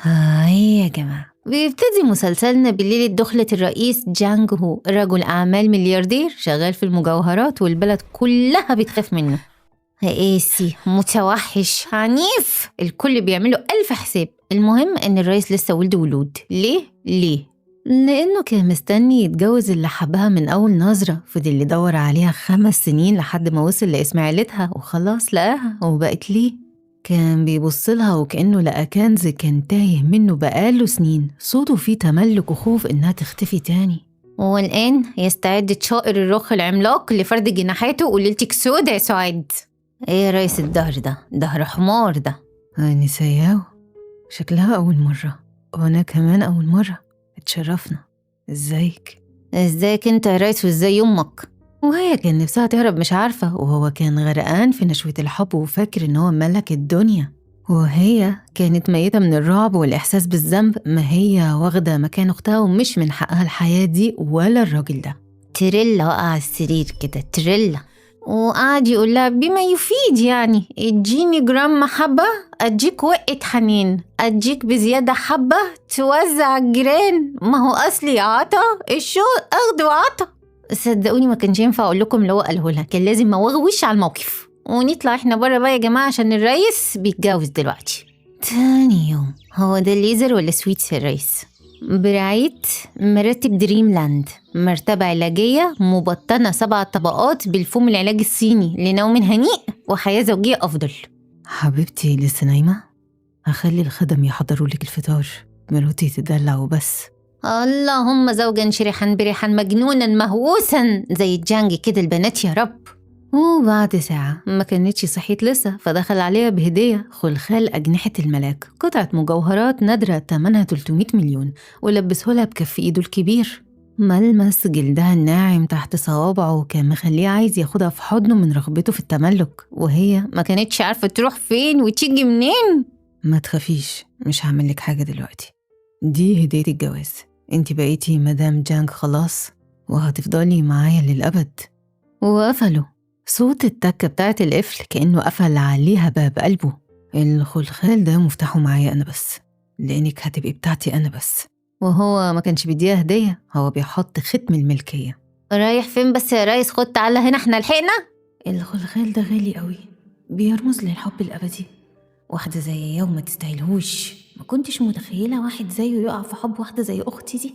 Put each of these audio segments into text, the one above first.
هاي يا جماعة، بيبتدي مسلسلنا بليلة دخلة الرئيس جانج هو، رجل أعمال ملياردير شغال في المجوهرات والبلد كلها بتخاف منه. قاسي متوحش عنيف، الكل بيعمله ألف حساب. المهم إن الرئيس لسه ولد ولود. ليه؟ لأنه كان مستني يتجوز اللي حبها من أول نظرة، فضل يدور عليها 5 سنين لحد ما وصل لإسماعيلتها وخلاص لقاها وبقت ليه. كان بيبصلها وكأنه لقى كنز كان تايه منه بقاله سنين، صوته فيه تملك وخوف إنها تختفي تاني. والآن يستعد طائر الرخ العملاق لفرد جناحاته وليلتك سودة يا سعاد. ايه يا ريس الدهر ده؟ دهر حمار ده. هاني سياو، شكلها أول مرة وأنا كمان أول مرة. اتشرفنا. ازيك انت يا ريس وازاي يمك؟ وهي كان نفسها تهرب مش عارفة، وهو كان غرقان في نشوة الحب وفاكر إن هو ملك الدنيا، وهي كانت ميتة من الرعب والإحساس بالذنب، ما هي واخدة مكان أختها ومش من حقها الحياة دي ولا الراجل ده. تريلا وقع على السرير كده، تريلا، وقعد يقول لها بما يفيد يعني اديني جرام محبة اديك وقة حنين، اديك بزيادة حبة توزع الجيران، ما هو اصلي عطا الشوق اخد وعطا. صدقوني ما كانش ينفع اقول لكم اللي هو قاله لها، كان لازم اوغوش على الموقف. ونطلع احنا بره بقى يا جماعة عشان الرئيس بيتجوز دلوقتي. تاني يوم، هو ده الليزر ولا سويتس الرئيس؟ برعاية مراتب دريم لاند، مرتبة علاجية مبطنة 7 طبقات بالفوم العلاج الصيني لنوم هنيء وحياة زوجية أفضل. حبيبتي لسه نايمة؟ هخلي الخدم يحضروا لك الفطار، مراتي تدلع وبس. اللهم زوجا شرحا برحا مجنونا مهووسا زي الجانج كده البنات يا رب. وبعد ساعة ما كانتش صحيت لسه، فدخل عليها بهدية خلخال أجنحة الملاك، قطعة مجوهرات نادرة تمنها 300 مليون، ولبسهولها بكف إيده الكبير. ملمس جلدها الناعم تحت صوابعه كان مخليه عايز ياخدها في حضنه من رغبته في التملك، وهي ما كانتش عارفة تروح فين وتيجي منين. ما تخافيش، مش هعملك حاجة دلوقتي، دي هدية الجواز، انتي بقيتي مدام جانج خلاص وهتفضلي معايا للأبد. وقفلوا. صوت التكة بتاعت القفل كأنه قفل عليها باب قلبه. الخلخال ده مفتاحه معايا أنا بس، لأنك هتبقي بتاعتي أنا بس. وهو ما كانش بيديها هدية، هو بيحط ختم الملكية. رايح فين بس يا ريس؟ خد تعالى هنا احنا لحقنا. الخلخال ده غالي قوي، بيرمز للحب الأبدي، واحدة زي يوم ما تستاهلهوش. ما كنتش متخيلة واحد زيه يقع في حب واحدة زي أختي دي.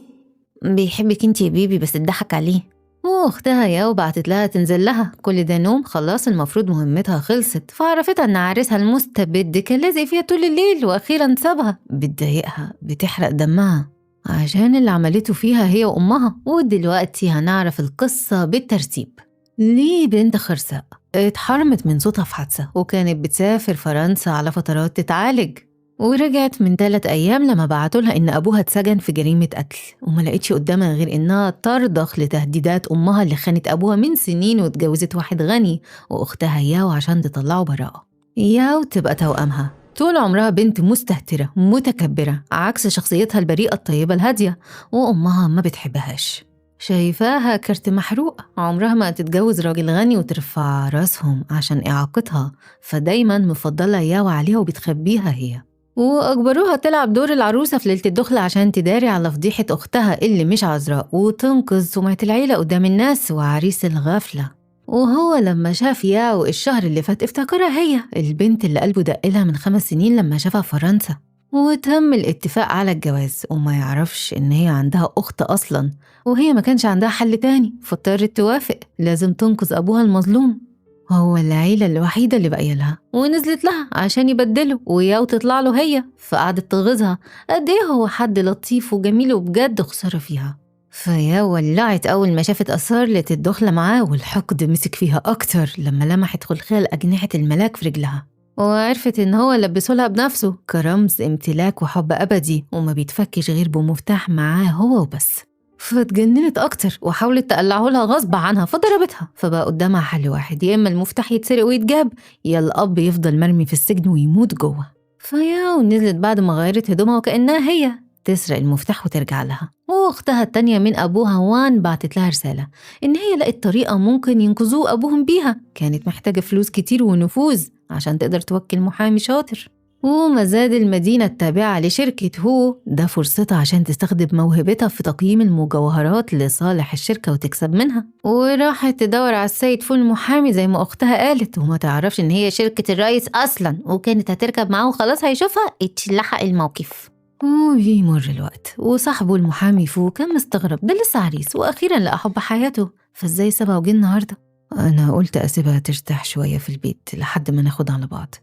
بيحبك انت يا بيبي بس اتضحك عليه. واختها ياو بعتت لها تنزل لها، كل ده نوم، خلاص المفروض مهمتها خلصت، فعرفتها ان عريسها المستبد كان لازق فيها طول الليل واخيرا سابها. بتضايقها، بتحرق دمها عشان اللي عملته فيها هي وامها. ودلوقتي هنعرف القصة بالترتيب. ليه بنت خرساء اتحرمت من صوتها في حادثة، وكانت بتسافر فرنسا على فترات تتعالج، ورجعت من 3 أيام لما بعتولها إن أبوها اتسجن في جريمة قتل، وما لقيتش قدامها غير إنها ترضخ لتهديدات أمها اللي خانت أبوها من سنين واتجوزت واحد غني وأختها ياو عشان تطلعوا براءة. ياو تبقى توأمها، طول عمرها بنت مستهترة متكبرة عكس شخصيتها البريئة الطيبة الهادية، وأمها ما بتحبهاش، شايفاها كرت محروق، عمرها ما تتجوز راجل غني وترفع راسهم عشان إعاقتها، فدايما مفضلة ياو عليها وبتخبيها هي. وأجبروها تلعب دور العروسة في ليلة الدخلة عشان تداري على فضيحة أختها اللي مش عذراء وتنقذ سمعة العيلة قدام الناس وعريس الغفلة. وهو لما شاف ياو الشهر اللي فات افتكرها هي البنت اللي قلبه دقلها من 5 سنين لما شافها في فرنسا، وتم الاتفاق على الجواز، وما يعرفش إن هي عندها أخت أصلا، وهي ما كانش عندها حل تاني فاضطرت توافق، لازم تنقذ أبوها المظلوم. هو العيلة الوحيدة اللي بقى لها، ونزلت لها عشان يبدله وياو تطلع له هي، فقعدت تغيظها قد ايه هو حد لطيف وجميل وبجد خسارة فيها. فياو ولعت أول ما شافت أسرار ليلة الدخلة معاه، والحقد مسك فيها أكتر لما لمحت خلخال أجنحة الملاك في رجلها، وعرفت إن هو لبسولها بنفسه كرمز امتلاك وحب أبدي وما بيتفكش غير بمفتاح معاه هو وبس. فاتجننت أكتر وحاولت تقلعه لها غصب عنها فضربتها، فبقى قدامها حل واحد، يا إما المفتاح يتسرق ويتجاب، يا الأب يفضل مرمي في السجن ويموت جوه. فياو نزلت بعد ما غيرت هدومها وكأنها هي تسرق المفتاح وترجع لها. واختها التانية من أبوها وان بعتت لها رسالة إن هي لقت طريقة ممكن ينقذوا أبوهم بيها، كانت محتاجة فلوس كتير ونفوذ عشان تقدر توكل محامي شاطر. ومزاد المدينة التابعة لشركة هو ده فرصتها عشان تستخدم موهبتها في تقييم المجوهرات لصالح الشركة وتكسب منها. وراحت تدور على السيد فول المحامي زي ما أختها قالت، وما تعرفش إن هي شركة الرئيس أصلا، وكانت هتركب معاه وخلاص هيشوفها اتلحق الموقف. وبيمر الوقت وصاحبه المحامي فو كان مستغرب، ده لسه عريس وأخيرا لقى حب حياته، فازاي سابها وجه النهاردة؟ أنا قلت أسيبها ترتاح شوية في البيت لحد ما ناخد على بعض.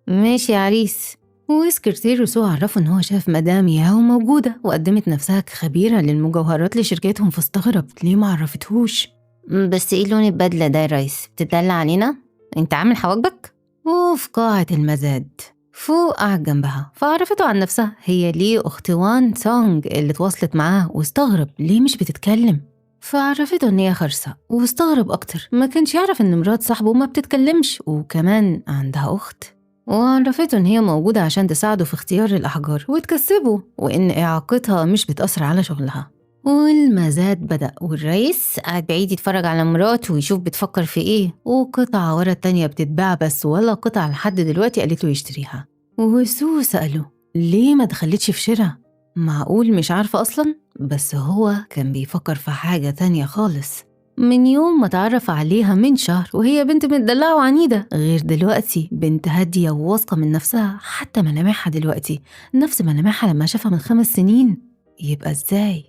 ماشي يا عريس. وسكرتير سو عرفه ان هو شاف مدام ياهو موجودة وقدمت نفسها كخبيرة للمجوهرات لشركتهم، فاستغرب ليه ما عرفتهوش. بس ايه لون البدلة ده يا ريس؟ بتدلع علينا؟ انت عامل حواجبك؟ وفي قاعة المزاد فو قعد جنبها فعرفته عن نفسها، هي ليه أخت وان سونج اللي تواصلت معاه، واستغرب ليه مش بتتكلم. فعرفته ان هي خرسة، واستغرب اكتر ما كانش يعرف ان مرات صاحبه ما بتتكلمش وكمان عندها أخت. وعرفته إن هي موجودة عشان تساعده في اختيار الأحجار وتكسبه، وإن إعاقتها مش بتأثر على شغلها. والمزاد بدأ والرئيس قاعد بعيد يتفرج على مراته ويشوف بتفكر في إيه، وقطعة ورا التانية بتتباع بس ولا قطعة لحد دلوقتي قالت له يشتريها. وسو سأله ليه ما دخلتش في شراء؟ معقول مش عارفة أصلا؟ بس هو كان بيفكر في حاجة تانية خالص. من يوم ما تعرف عليها من شهر وهي بنت متدلعة وعنيدة، غير دلوقتي بنت هادية وواثقة من نفسها، حتى ملامحها دلوقتي نفس ملامحها لما شافها من 5 سنين. يبقى ازاي؟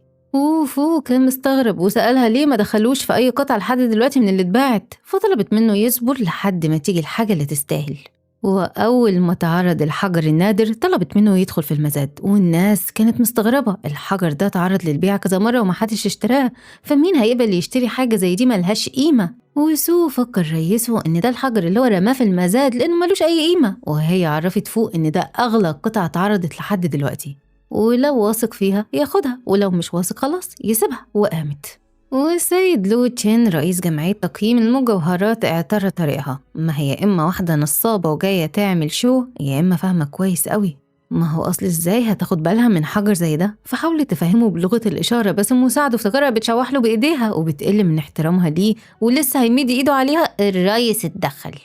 فو كان مستغرب وسألها ليه ما دخلوش في أي قطعة لحد دلوقتي من اللي اتباعت، فطلبت منه يصبر لحد ما تيجي الحاجة اللي تستاهل. وأول ما تعرض الحجر النادر طلبت منه يدخل في المزاد، والناس كانت مستغربة، الحجر ده تعرض للبيع كذا مرة ومحدش اشتراه، فمين هيقبل يشتري حاجة زي دي ملهاش قيمة؟ وسو فكر ريسه إن ده الحجر اللي هو رماه في المزاد لأنه ملوش أي قيمة، وهي عرفت فوق إن ده أغلى قطعة اتعرضت لحد دلوقتي، ولو واثق فيها ياخدها ولو مش واثق خلاص يسيبها، وقامت. والسيد لو تشين رئيس جمعية تقييم المجوهرات اعترض طريقها، ما هي إما واحدة نصابة وجاية تعمل شو، يا إما فاهمة كويس قوي، ما هو أصل إزاي هتاخد بالها من حجر زي ده؟ فحاولت تفهمه بلغة الإشارة، بس المساعد افتكرها بتشوح له بإيديها وبتقل من احترامها ليه، ولسه هيمد إيده عليها الريس اتدخل،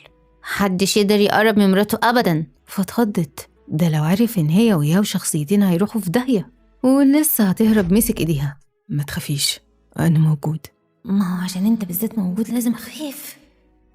محدش يقدر يقرب من مراته أبدا. فاتخضت، ده لو عرف إن هي وياه شخصيتين هيروحوا في داهية، ولسه هتهرب مسك إيديها. ما تخافيش أنا موجود. ما هو عشان انت بالذات موجود لازم أخاف.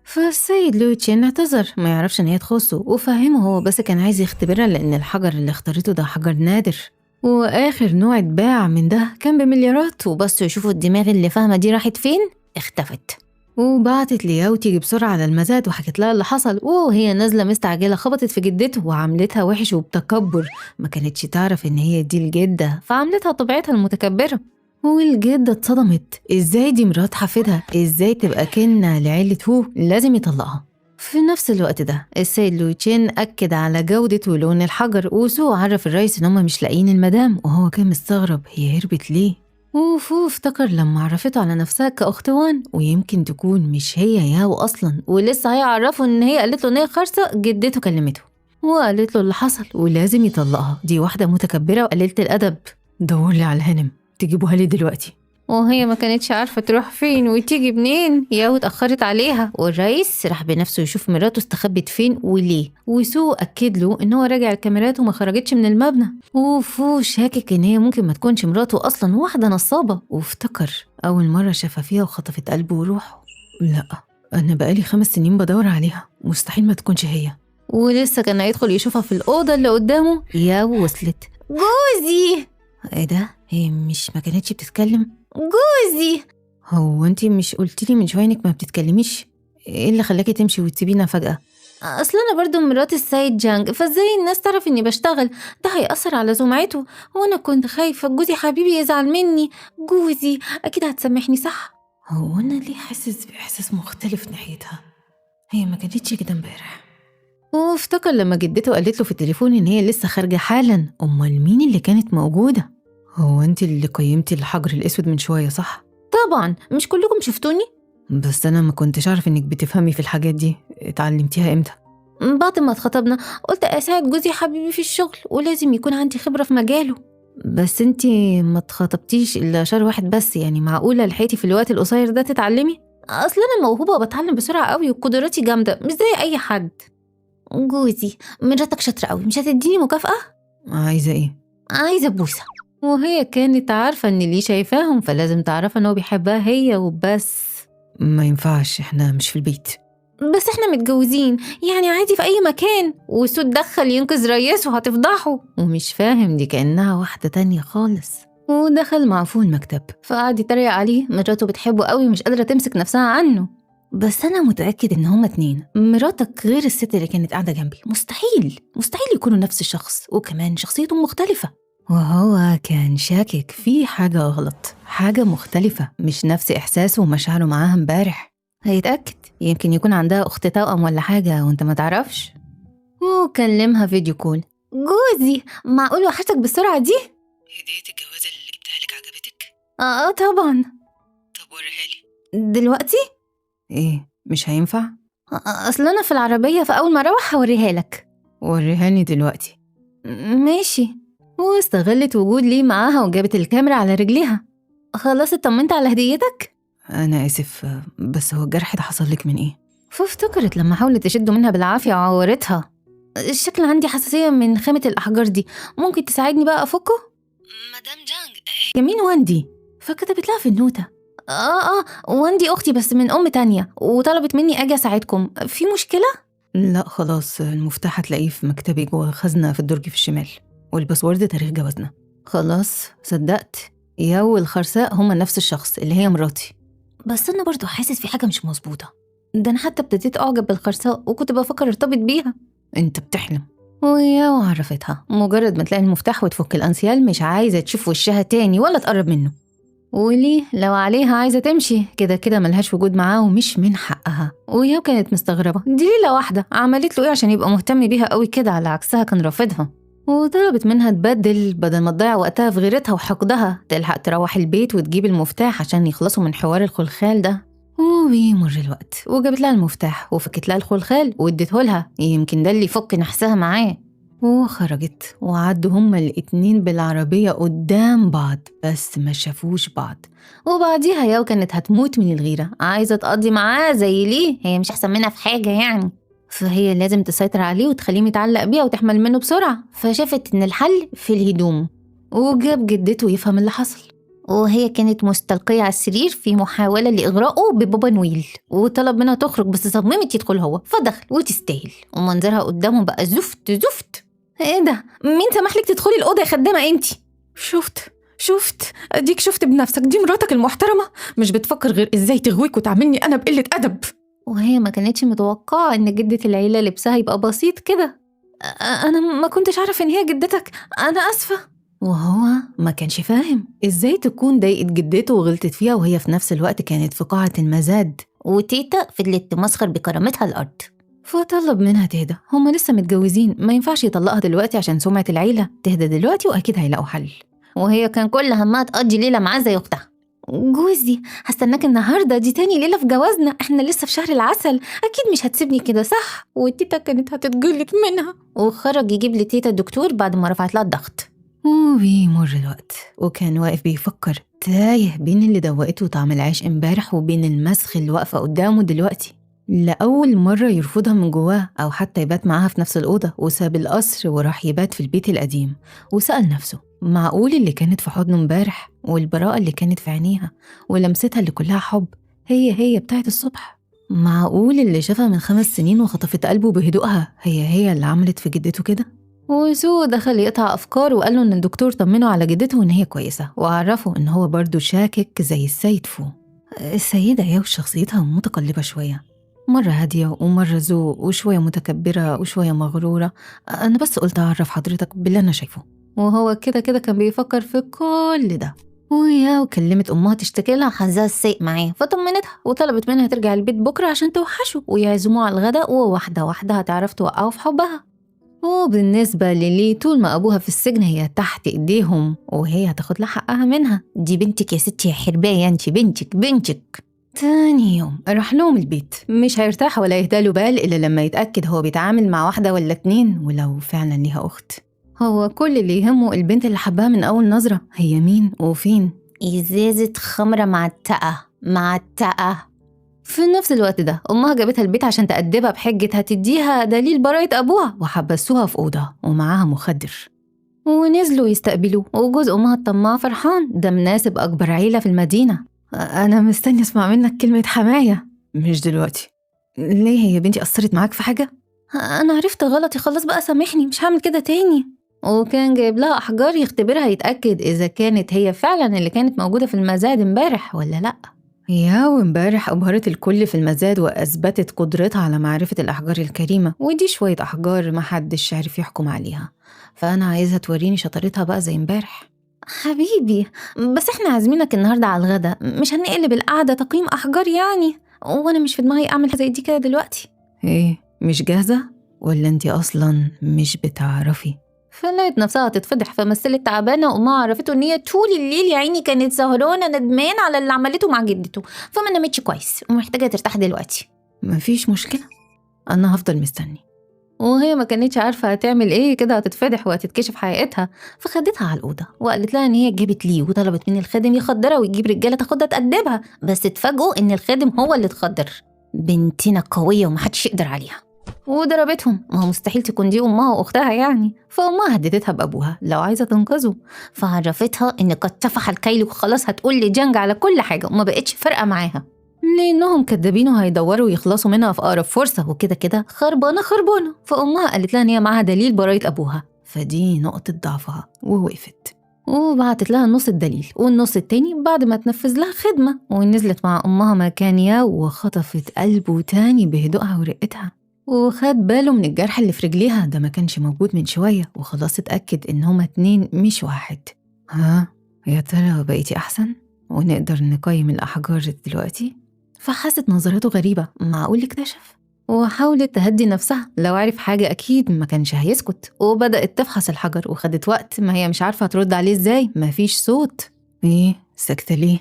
فالسيد لو تشين اعتذر، ما يعرفش ان هي تخصه، وفهمه هو بس كان عايز يختبرها لان الحجر اللي اختارته ده حجر نادر، واخر نوع اتباع من ده كان بمليارات. وبس يشوفوا الدماغ اللي فاهمة دي راحت فين، اختفت. وبعتت لياو تيجي بسرعة على المزاد وحكت لها اللي حصل، وهي نازلة مستعجلة خبطت في جدته وعملتها وحش وبتكبر، ما كانتش تعرف ان هي دي الجدة فعملتها طبيعتها المتكبرة. والجدة اتصدمت، ازاي دي مرات حفيدها، ازاي تبقى كنة لعيلة هو، لازم يطلقها. في نفس الوقت ده السيد لو تشين أكد على جودة ولون الحجر، وسو عرف الرئيس ان هم مش لاقيين المدام، وهو كان مستغرب هي هربت ليه. وفو افتكر لما عرفته على نفسها كأخت وان، ويمكن تكون مش هي ياهو أصلا، ولسه هيعرفوا ان هي قالت له ان هي خرصة. جدته كلمته وقالت له اللي حصل ولازم يطلقها، دي واحدة متكبرة وقليلة الأدب، دورلي على الهنم تجيبوها لي دلوقتي. وهي ما كانتش عارفة تروح فين وتيجي منين، ياهو اتأخرت عليها، والرئيس راح بنفسه يشوف مراته استخبت فين وليه، وسو أكد له إن هو راجع الكاميرات وما خرجتش من المبنى. وفو شاكك إن هي ممكن ما تكونش مراته أصلا، واحدة نصابة، وافتكر أول مرة شافها فيها وخطفت قلبه وروحه. لا أنا بقالي 5 سنين بدور عليها، مستحيل ما تكونش هي. ولسه كان هيدخل يشوفها في الأوضة اللي قدامه، ياهو وصلت. جوزي! ايه ده؟ هي مش ما كانتش بتتكلم؟ جوزي! هو انتي مش قلتيلي من شوية انك ما بتتكلميش؟ ايه اللي خلاكي تمشي وتسيبينا فجأة؟ اصل انا برضو مرات السيد جانج، فازاي الناس تعرف اني بشتغل؟ ده هيأثر على سمعته، وانا كنت خايفة جوزي حبيبي يزعل مني. جوزي اكيد هتسامحني صح؟ هو انا ليه حاسس بإحساس مختلف ناحيتها؟ هي ما كانتش كده امبارح. وافتكر لما جدته قالت له في التليفون ان هي لسه خارجة حالا، امال مين اللي كانت موجودة؟ هو انتي اللي قيمتي الحجر الاسود من شوية صح؟ طبعا، مش كلكم شفتوني؟ بس انا ما كنتش عارف انك بتفهمي في الحاجات دي، اتعلمتيها امتى؟ بعد ما اتخطبنا قلت اساعد جوزي حبيبي في الشغل، ولازم يكون عندي خبرة في مجاله. بس انتي ما اتخطبتيش الا شهر واحد بس، يعني معقولة لحقتي في الوقت القصير ده تتعلمي؟ اصل انا موهوبة وبتعلم بسرعة قوي وقدراتي جامدة مش زي اي حد. جوزي مراتك شاطرة قوي، مش هتديني مكافأة؟ عايزة إيه؟ عايزة بوسة. وهي كانت عارفة إن ليه شايفاهم، فلازم تعرف إنه بيحبها هي وبس. ما ينفعش، إحنا مش في البيت. بس احنا متجوزين، يعني عادي في أي مكان، وسود دخل ينقذ رئيسه هتفضحه. ومش فاهم، دي كأنها واحدة تانية خالص. ودخل مع فول المكتب، فقعد يتريق عليه، مراته بتحبه قوي مش قادرة تمسك نفسها عنه. بس أنا متأكد إن هما 2، مراتك غير الست اللي كانت قاعدة جنبي، مستحيل يكونوا نفس الشخص، وكمان شخصيتهم مختلفة. وهو كان شاكك في حاجة غلط، حاجة مختلفة، مش نفس إحساسه ومشاعره معاها امبارح. هيتأكد، يمكن يكون عندها أخت توأم ولا حاجة وانت ما تعرفش. وكلمها فيديو كول. جوزي معقول وحشتك بالسرعة دي؟ هدية الجواز اللي جبتها لك عجبتك؟ طبعا. طب وريها لي. دلوقتي؟ ايه، مش هينفع؟ أصل أنا في العربية، فأول ما أروح هوريها لك. وريهاني دلوقتي. ماشي. واستغلت وجود ليه معاها وجابت الكاميرا على رجليها. خلاص اطمنت على هديتك؟ أنا آسف، بس هو الجرح ده حصل لك من إيه؟ فافتكرت لما حاولت تشده منها بالعافية وعورتها. الشكل عندي حساسية من خامة الأحجار دي، ممكن تساعدني بقى أفكه؟ مدام جانج. يمين واندي. فكتبت لها في النوتة. واندي أختي بس من أم تانية، وطلبت مني أجي أساعدكم، في مشكلة؟ لا خلاص، المفتاح هتلاقيه في مكتبي جوه خزنة في الدرج في الشمال، والباسورد تاريخ جوازنا. خلاص صدقت، ياو والخرساء هما نفس الشخص اللي هي مراتي. بس أنا برضو حاسس في حاجة مش مظبوطة. ده أنا حتى ابتديت أعجب بالخرساء وكنت بفكر ارتبط بيها. انت بتحلم. وياو عرفتها، مجرد ما تلاقي المفتاح وتفك الأنسيال مش عايزة تشوف وشها تاني ولا تقرب منه. وليه لو عليها عايزة تمشي، كده كده ملهاش وجود معاه ومش من حقها. وياو كانت مستغربة، دي ليلة واحدة عملت له ايه عشان يبقى مهتم بيها قوي كده، على عكسها كان رافضها. وطلبت منها تبدل بدل ما تضيع وقتها في غيرتها وحقدها، تلحق تروح البيت وتجيب المفتاح عشان يخلصوا من حوار الخلخال ده. وبيمر الوقت وجابت لها المفتاح وفكت لها الخلخال واديته لها، يمكن ده اللي يفك نحسها معاه. وخرجت وعدوا هما الاتنين بالعربية قدام بعض، بس ما شافوش بعض. وبعديها ياو كانت هتموت من الغيرة، عايزة تقضي معاه زي ليه، هي مش أحسن منها في حاجة يعني، فهي لازم تسيطر عليه وتخليه متعلق بيها وتحمل منه بسرعة. فشافت إن الحل في الهدوم، وجاب جدته يفهم اللي حصل. وهي كانت مستلقية على السرير في محاولة لإغراءه ببابا نويل، وطلب منها تخرج بس صممت يدخل هو، فدخل وتستاهل. ومنظرها قدامهم بقى زفت زفت. ايه ده؟ مين سمح لك تدخلي الأوضة يا خدامة انتي؟ شفت اديك شفت بنفسك، دي مراتك المحترمة مش بتفكر غير ازاي تغويك وتعاملني انا بقلة أدب. وهي ما كانتش متوقعة ان جدة العيلة لبسها يبقى بسيط كده. انا ما كنتش عارف ان هي جدتك، انا اسفة. وهو ما كانش فاهم ازاي تكون ضايقت جدته وغلطت فيها وهي في نفس الوقت كانت في قاعة المزاد، وتيتا فضلت تمسخر بكرامتها الأرض. فطلب منها تهدى، هما لسه متجوزين، ما ينفعش يطلقها دلوقتي عشان سمعة العيلة، تهدى دلوقتي وأكيد هيلاقوا حل. وهي كان كل همها تقضي ليلة معاه زي أختها. جوزي هستناك النهاردة، دي تاني ليلة في جوازنا، احنا لسه في شهر العسل، أكيد مش هتسيبني كده صح؟ وتيتا كانت هتتجلط منها. وخرج يجيب لتيتا الدكتور بعد ما رفعت لها الضغط. وبيمر الوقت وكان واقف بيفكر، تايه بين اللي دوقته طعم العيش امبارح وبين المسخ اللي واقفة قدامه دلوقتي. لأول مرة يرفضها من جواه أو حتى يبات معاها في نفس الأوضة، وساب القصر وراح يبات في البيت القديم. وسأل نفسه، معقول اللي كانت في حضنه امبارح والبراءة اللي كانت في عينيها ولمستها اللي كلها حب هي بتاعت الصبح؟ معقول اللي شافها من 5 سنين وخطفت قلبه بهدوءها هي اللي عملت في جدته كده؟ وسو دخل يقطع أفكاره وقال له إن الدكتور طمنه على جدته وإن هي كويسة، وعرفه إن هو برضو شاكك زي السيد فو. السيدة ياو شخصيتها متقلبة شوية، مرة هادية ومرة ذوق وشوية متكبرة وشوية مغرورة. أنا بس قلت أعرف حضرتك باللي أنا شايفه. وهو كده كان بيفكر في كل ده. وياو كلمت أمها تشتكي لها حظها السيء معاه، فطمنتها وطلبت منها ترجع البيت بكرة عشان توحشه ويعزموه على الغداء، وواحدة واحدة هتعرف توقعه في حبها. وبالنسبة للي طول ما أبوها في السجن هي تحت إيديهم وهي هتاخد لها حقها منها. دي بنتك يا ستي يا حرباية، انتي بنتك. تاني يوم راح لهم البيت، مش هيرتاح ولا يهداله بال إلا لما يتأكد هو بيتعامل مع واحدة ولا 2، ولو فعلا ليها أخت. هو كل اللي يهمه البنت اللي حبها من أول نظرة هي مين وفين. إزازة خمرة معتقة. في نفس الوقت ده أمها جابتها البيت عشان تأدبها بحجة هتديها دليل براءة أبوها، وحبسوها في أوضة ومعاها مخدر. ونزلوا يستقبلوه، وجوز أمها الطماع فرحان، ده مناسب أكبر عيلة في المدينة. أنا مستني أسمع منك كلمة حماية. مش دلوقتي. ليه، هي بنتي أثرت معاك في حاجة؟ أنا عرفت غلطي خلاص بقى، سامحني، مش هعمل كده تاني. وكان جايب لها أحجار يختبرها يتأكد إذا كانت هي فعلا اللي كانت موجودة في المزاد امبارح ولا لأ. يا وامبارح أبهرت الكل في المزاد وأثبتت قدرتها على معرفة الأحجار الكريمة، ودي شوية أحجار محدش عارف يحكم عليها، فأنا عايزها توريني شطارتها بقى زي امبارح. حبيبي بس احنا عازمينك النهاردة على الغدا، مش هنقلب القعدة تقييم أحجار يعني، وأنا مش في دماغي أعمل زي دي كده دلوقتي. إيه، مش جاهزة؟ ولا أنتي أصلا مش بتعرفي؟ فلقيت نفسها تتفضح، فمثلت تعبانة، وما عرفته إن هي طول الليل يا عيني كانت سهرانة ندمان على اللي عملته مع جدته، فما نامتش كويس ومحتاجة ترتاح دلوقتي. مفيش مشكلة، أنا هفضل مستني. وهي ما كانتش عارفة هتعمل ايه كده، هتتفضح وهتتكشف حقيقتها، فخدتها على الأوضة وقالت لها إن هي جابت ليه، وطلبت من الخادم يخدرها ويجيب رجالة تاخدها تأدبها، بس اتفاجئوا إن الخادم هو اللي اتخدر. بنتنا قوية ومحدش يقدر عليها، وضربتهم. ما هو مستحيل تكون دي أمها وأختها يعني، فأمها هددتها بأبوها لو عايزة تنقذه، فعرفتها إن قد طفح الكيل وخلاص هتقول لجنج على كل حاجة وما بقتش فارقة معاها، لأنهم كدابين وهيدوروا يخلصوا منها في أقرب فرصة، وكده كده خربانة خربانة. فأمها قالت لها إن هي معاها دليل براءة أبوها، فدي نقطة ضعفها، ووقفت. وبعتت لها نص الدليل والنص التاني بعد ما تنفذ لها خدمة، ونزلت مع أمها مكان ياو وخطفت قلبه تاني بهدوءها ورقتها، وخد باله من الجرح اللي في رجليها، ده ما كانش موجود من شوية، وخلاص اتأكد إن هما 2 مش 1. ها، يا ترى بقيتي أحسن؟ ونقدر نقيم الأحجار دلوقتي؟ فحست نظراته غريبة، معقول اكتشف؟ وحاولت تهدي نفسها، لو عرف حاجة أكيد ما كانش هيسكت، وبدأت تفحص الحجر، وخدت وقت، ما هي مش عارفة ترد عليه ازاي، مفيش صوت. ايه ساكتة ليه؟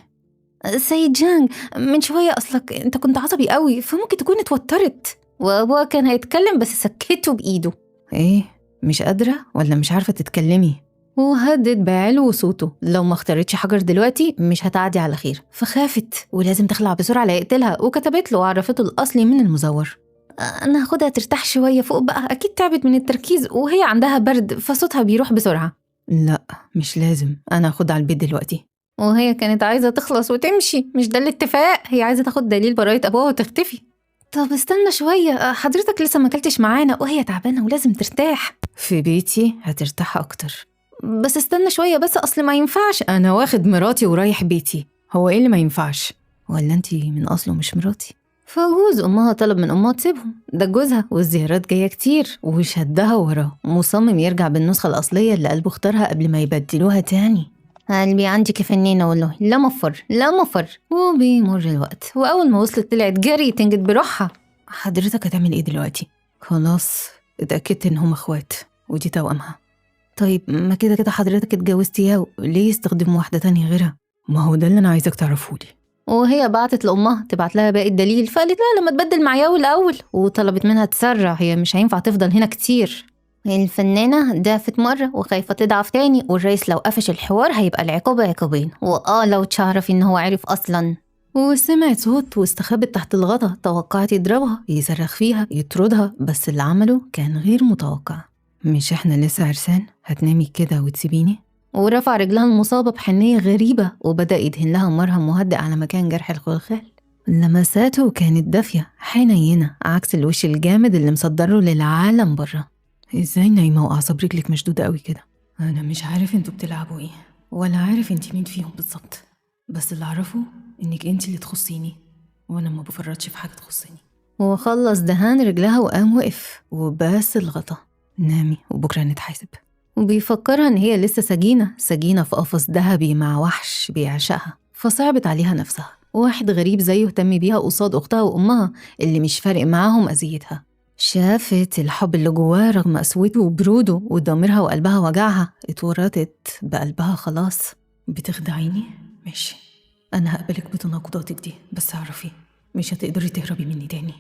سيد جانج، من شوية أصلك أنت كنت عصبي قوي، فممكن تكون اتوترت، وأبوها كان هيتكلم بس سكته بإيده. ايه، مش قادرة ولا مش عارفة تتكلمي؟ وهدد بعلو صوته لو ما اختارتش حجر دلوقتي مش هتعدي على خير، فخافت ولازم تخلع بسرعة ليقتلها، وكتبت له وعرفته الأصلي من المزور. أنا هاخدها ترتاح شوية فوق بقى، أكيد تعبت من التركيز وهي عندها برد فصوتها بيروح بسرعة. لا مش لازم، أنا هاخدها على البيت دلوقتي. وهي كانت عايزة تخلص وتمشي، مش ده الاتفاق، هي عايزة تاخد دليل براءة أبوها وتختفي. طب استنى شوية، حضرتك لسه ما اكلتش معانا وهي تعبانة ولازم ترتاح. في بيتي هترتاح أكتر. بس استنى شوية بس، أصل ما ينفعش. أنا واخد مراتي ورايح بيتي، هو إيه اللي ما ينفعش؟ ولا أنتي من أصله مش مراتي؟ فجوز أمها طلب من أمها تسيبهم، ده جوزها والزيارات جاية كتير، وشدها وراه مصمم يرجع بالنسخة الأصلية اللي قلبه اختارها قبل ما يبدلوها تاني. قلبي عندك فنينة والله، لا مفر لا مفر. وبيمر الوقت، وأول ما وصلت طلعت جري تنجد بروحها. حضرتك هتعمل إيه دلوقتي؟ خلاص اتأكدت إن هم إخوات ودي توأمها. طيب ما كده كده حضرتك اتجوزتي ياو، ليه يستخدموا واحدة تانية غيرها؟ ما هو ده اللي أنا عايزك تعرفولي. وهي بعتت لأمها تبعت لها باقي الدليل، فقالت لها لما تبدل مع ياو الأول، وطلبت منها تسرع، هي مش هينفع تفضل هنا كتير. الفنانة ضعفت مرة وخايفة تضعف تاني، والرئيس لو قفش الحوار هيبقى العقاب عقابين، لو تعرفي إن هو عرف أصلا. وسمعت صوت واستخبت تحت الغطا، توقعت يضربها يصرخ فيها يطردها، بس اللي عمله كان غير متوقع. مش احنا لسه عرسان؟ هتنامي كده وتسيبيني؟ ورفع رجلها المصابة بحنية غريبة، وبدأ يدهن لها مرهم مهدئ على مكان جرح الخلخال. لمساته كانت دافية حنينة، عكس الوش الجامد اللي مصدره للعالم بره. ازاي نايمة وأعصاب رجلك مشدودة قوي كده؟ أنا مش عارف انتوا بتلعبوا ايه، ولا عارف انتي مين فيهم بالظبط، بس اللي أعرفه إنك انتي اللي تخصيني، وأنا ما بفرطش في حاجة تخصني. وخلص دهان رجلها وقام وقف وباس الغطا. نامي وبكرة نتحاسب. وبيفكرها إن هي لسه سجينة في قفص ذهبي مع وحش بيعشقها، فصعبت عليها نفسها، واحد غريب زيه اهتم بيها قصاد أختها وأمها اللي مش فارق معاهم أذيتها. شافت الحب اللي جواه رغم قسوته وبروده، وضميرها وقلبها وجعها، اتورطت بقلبها خلاص. بتخدعيني؟ ماشي، أنا هقبلك بتناقضاتك دي، بس اعرفي مش هتقدري تهربي مني تاني.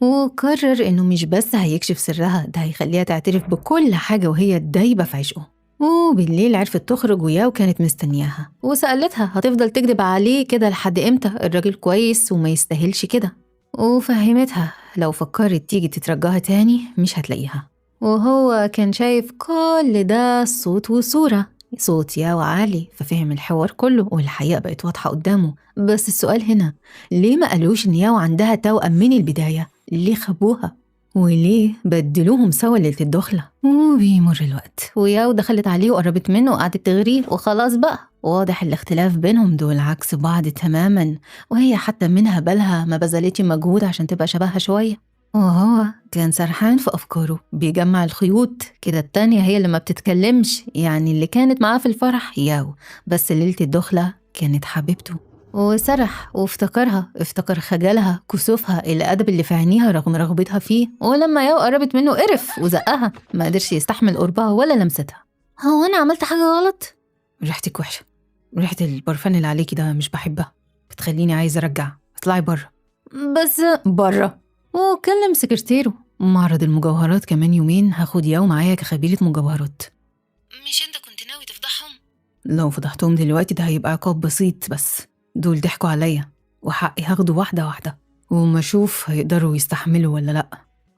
وقرر إنه مش بس هيكشف سرها، ده هيخليها تعترف بكل حاجة وهي دايبة في عشقه. وبالليل عرفت تخرج وياه، وكانت مستنياها، وسألتها هتفضل تكذب عليه كده لحد إمتى؟ الراجل كويس وما يستاهلش كده. وفهمتها لو فكرت تيجي تترجاها تاني مش هتلاقيها. وهو كان شايف كل ده صوت وصورة، صوت ياو عالي، ففهم الحوار كله والحقيقة بقت واضحة قدامه. بس السؤال هنا، ليه ما قالوش إن ياو عندها توأم من البداية؟ ليه خبوها؟ وليه بدلوهم سوا ليلة الدخلة؟ وبيمر الوقت وياو دخلت عليه وقربت منه وقعدت تغريه، وخلاص بقى واضح الاختلاف بينهم، دول عكس بعض تماما، وهي حتى منها بالها ما بذلتش مجهود عشان تبقى شبهها شوية. وهو كان سرحان في أفكاره بيجمع الخيوط كده. التانية هي اللي ما بتتكلمش، يعني اللي كانت معاه في الفرح ياو، بس ليلة الدخلة كانت حبيبته. وسرح وافتكرها، افتكر خجلها، كسوفها، الأدب اللي في عينيها رغم رغبتها فيه. ولما ياو قربت منه قرف وزقها، ما قدرش يستحمل قربها ولا لمستها. هو أنا عملت حاجة غلط؟ ريحتك وحشة، ريحة البرفان اللي عليكي ده مش بحبها، بتخليني عايزة أرجع، اطلعي بره. بس بره. وكلم سكرتيره، معرض المجوهرات كمان يومين، هاخد ياو معايا كخبيرة مجوهرات. مش أنت كنت ناوي تفضحهم؟ لو فضحتهم دلوقتي ده هيبقى عقاب بسيط، بس دول ضحكوا عليا وحقي هاخده واحدة واحدة، وما أشوف هيقدروا يستحملوا ولا لأ.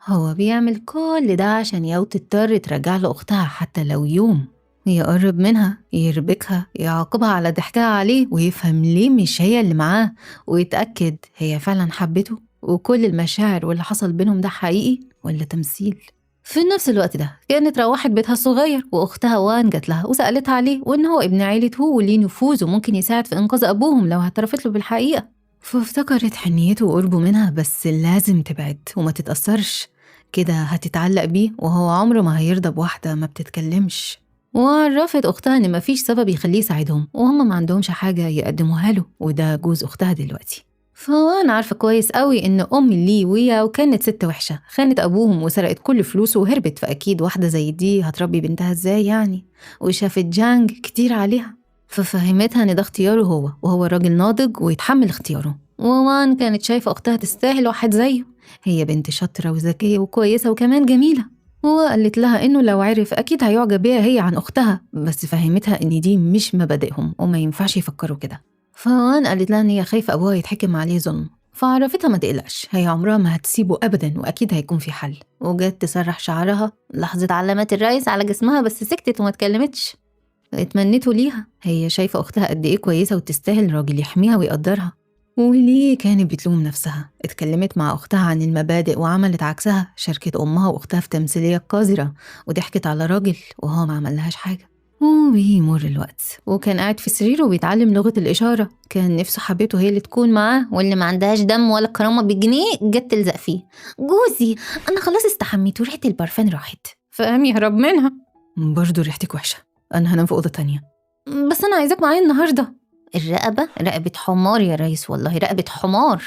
هو بيعمل كل ده عشان ياو تضطر ترجع له أختها حتى لو يوم، يقرب منها، يربكها، يعاقبها على ضحكها عليه، ويفهم ليه مش هي اللي معاه، ويتأكد هي فعلا حبته وكل المشاعر واللي حصل بينهم ده حقيقي ولا تمثيل. في نفس الوقت ده كانت روحت بيتها الصغير، واختها وان جات لها وسالتها عليه وان هو ابن عيلة هو وليه نفوذ وممكن يساعد في انقاذ ابوهم لو اعترفت له بالحقيقه. فافتكرت حنيته وقربه منها، بس لازم تبعد وما تتاثرش، كده هتتعلق بيه وهو عمره ما هيرضى بواحده ما بتتكلمش. وعرفت اختها ان مفيش سبب يخليه يساعدهم، وهم ما عندهمش حاجه يقدموها له، وده جوز اختها دلوقتي. فوان عارفة كويس قوي إن أم لي ويا وكانت ست وحشة، خانت أبوهم وسرقت كل فلوسه وهربت، فأكيد واحدة زي دي هتربي بنتها إزاي يعني؟ وشافت جانج كتير عليها، ففهمتها إن ده اختياره هو، وهو راجل ناضج ويتحمل اختياره. ووان كانت شايفة أختها تستاهل واحد زيه، هي بنت شاطرة وذكية وكويسة وكمان جميلة. وقالت لها إنه لو عرف أكيد هيعجب بيها هي عن أختها، بس فهمتها إن دي مش مبادئهم وما ينفعش يفكروا كده. فوان قالت لها إن هي خايفة أبوها يتحكم عليه ظلم، فعرفتها ما تقلقش، هي عمرها ما هتسيبه أبدا وأكيد هيكون في حل. وجت تسرح شعرها، لاحظت علامات الرئيس على جسمها بس سكتت وما اتكلمتش. اتمنته ليها، هي شايفة أختها قد إيه كويسة وتستاهل راجل يحميها ويقدرها. وليه كانت بتلوم نفسها، اتكلمت مع أختها عن المبادئ وعملت عكسها، شاركت أمها وأختها في تمثيلية قذرة وضحكت على راجل وهو ما عملهاش حاجة. وبيمر الوقت وكان قاعد في سريره وبيتعلم لغة الإشارة، كان نفسه حبيبته هي اللي تكون معاه، واللي ما عندهاش دم ولا كرامة بالجنيه جت تلزق فيه. جوزي أنا خلاص استحميت وريحة البرفان راحت. فقام يهرب منها. برضو ريحتك وحشة، أنا هنام في أوضة تانية. بس أنا عايزاك معايا النهاردة. الرقبة رقبة حمار يا ريس، والله رقبة حمار.